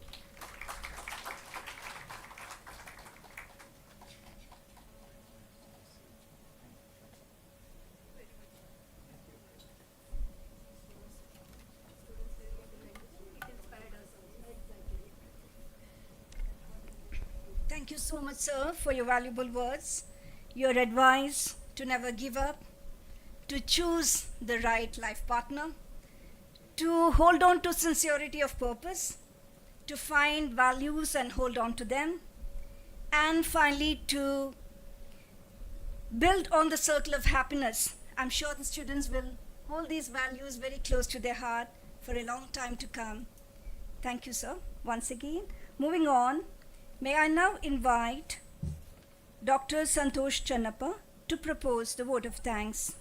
Thank you so much, sir, for your valuable words, your advice to never give up, to choose the right life partner, to hold on to sincerity of purpose, to find values and hold on to them, and finally to build on the circle of happiness. I'm sure the students will hold these values very close to their heart for a long time to come. Thank you, sir, once again. Moving on, may I now invite Dr. Santosh Channappa to propose the vote of thanks.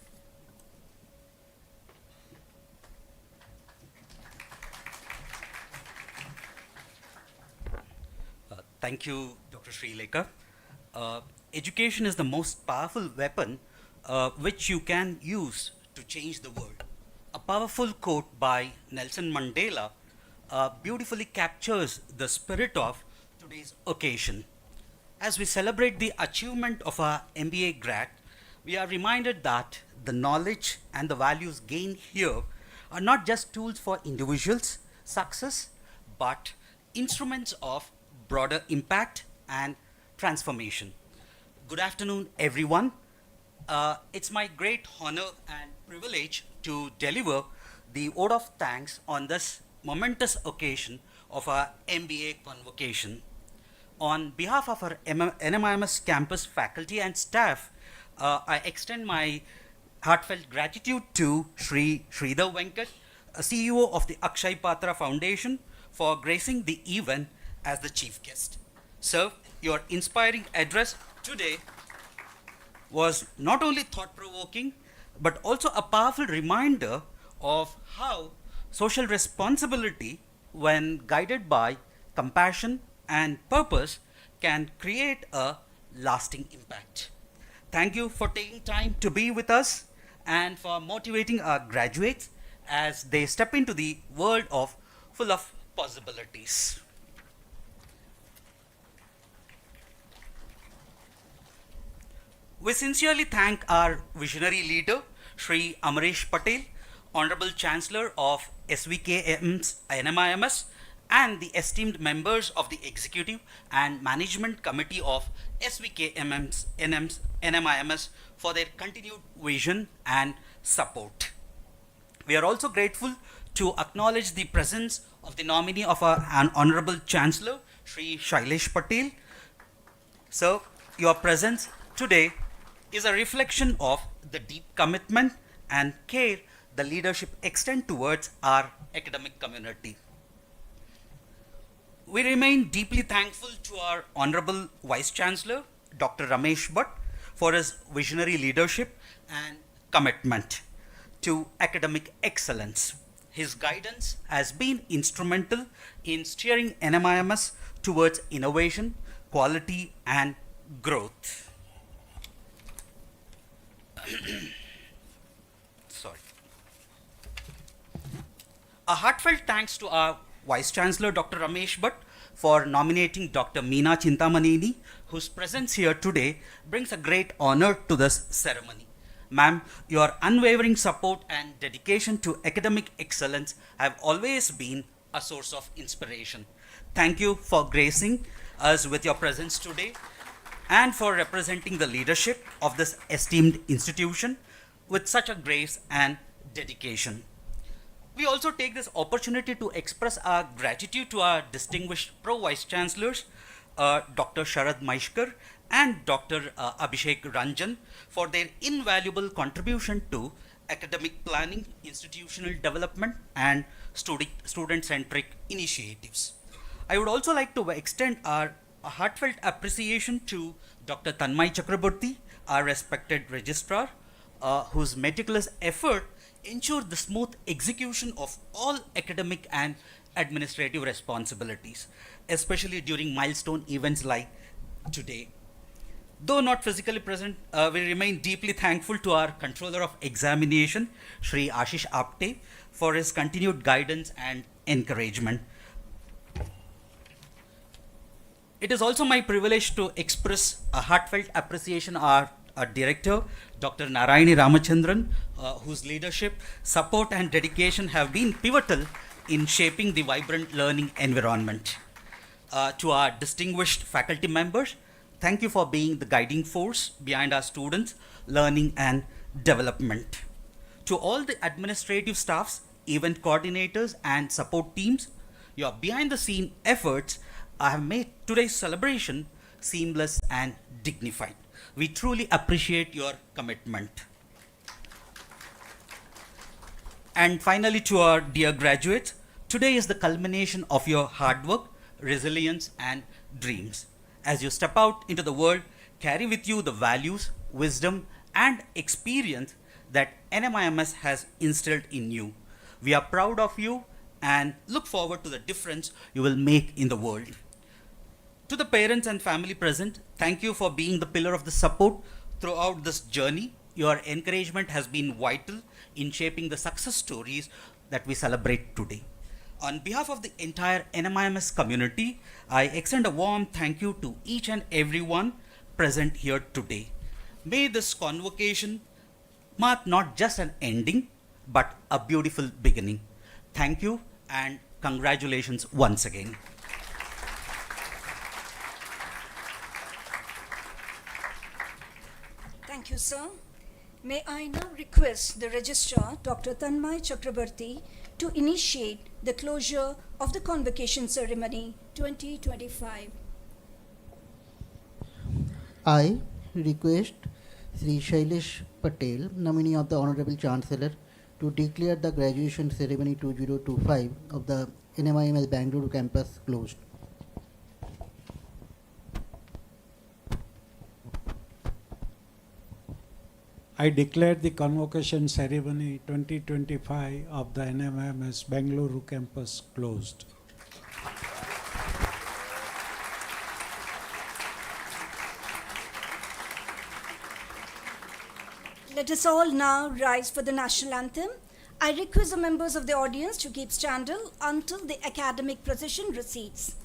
Thank you, Dr. Srilekha. Education is the most powerful weapon which you can use to change the world. A powerful quote by Nelson Mandela beautifully captures the spirit of today's occasion. As we celebrate the achievement of our MBA grad, we are reminded that the knowledge and the values gained here are not just tools for individuals' success, but instruments of broader impact and transformation. Good afternoon, everyone. It's my great honor and privilege to deliver the vote of thanks on this momentous occasion of our MBA convocation. On behalf of our NMIMS campus faculty and staff, I extend my heartfelt gratitude to Sri Sridhar Venkat, CEO of the Akshay Patra Foundation, for gracing the event as the chief guest. Sir, your inspiring address today was not only thought-provoking, but also a powerful reminder of how social responsibility, when guided by compassion and purpose, can create a lasting impact. Thank you for taking time to be with us and for motivating our graduates as they step into the world of full of possibilities. We sincerely thank our visionary leader, Sri Amresh Patel, Honorable Chancellor of SVKM's NMIMS, and the esteemed members of the Executive and Management Committee of SVKM's NMIMS for their continued vision and support. We are also grateful to acknowledge the presence of the nominee of our Honorable Chancellor, Sri Shailesh Patel. Sir, your presence today is a reflection of the deep commitment and care the leadership extend towards our academic community. We remain deeply thankful to our Honorable Vice Chancellor, Dr. Ramesh Bhatt, for his visionary leadership and commitment to academic excellence. His guidance has been instrumental in steering NMIMS towards innovation, quality, and growth. Sorry. A heartfelt thanks to our Vice Chancellor Dr. Ramesh Bhatt for nominating Dr. Meena Chintamaneni, whose presence here today brings a great honor to this ceremony. Ma'am, your unwavering support and dedication to academic excellence have always been a source of inspiration. Thank you for gracing us with your presence today and for representing the leadership of this esteemed institution with such a grace and dedication. We also take this opportunity to express our gratitude to our distinguished Pro-Vice Chancellors, Dr. Sharad Maishkar and Dr. Abhishek Ranjan, for their invaluable contribution to academic planning, institutional development, and student-centric initiatives. I would also like to extend our heartfelt appreciation to Dr. Tanmay Chakraborty, our respected registrar, whose meticulous effort ensured the smooth execution of all academic and administrative responsibilities, especially during milestone events like today. Though not physically present, we remain deeply thankful to our Controller of Examination, Shri Ashish Apte, for his continued guidance and encouragement. It is also my privilege to express a heartfelt appreciation our director, Dr. Narayani Ramachandran, whose leadership, support, and dedication have been pivotal in shaping the vibrant learning environment. To our distinguished faculty members, thank you for being the guiding force behind our students' learning and development. To all the administrative staffs, event coordinators, and support teams, your behind the scene efforts have made today's celebration seamless and dignified. We truly appreciate your commitment. And finally, to our dear graduates, today is the culmination of your hard work, resilience, and dreams. As you step out into the world, carry with you the values, wisdom, and experience that NMIMS has instilled in you. We are proud of you and look forward to the difference you will make in the world. To the parents and family present, thank you for being the pillar of the support throughout this journey. Your encouragement has been vital in shaping the success stories that we celebrate today. On behalf of the entire NMIMS community, I extend a warm thank you to each and everyone present here today. May this convocation mark not just an ending, but a beautiful beginning. Thank you and congratulations once again. Thank you, sir. May I now request the Registrar, Dr. Tanmay Chakrabarti, to initiate the closure of the Convocation Ceremony 2025. I request Sri Shailesh Patel, nominee of the Honorable Chancellor, to declare the graduation ceremony 2025 of the NMIMS Bengaluru campus closed. I declare the Convocation Ceremony 2025 of the NMIMS Bengaluru campus closed. Let us all now rise for the national anthem. I request the members of the audience to keep standing until the academic procession recedes.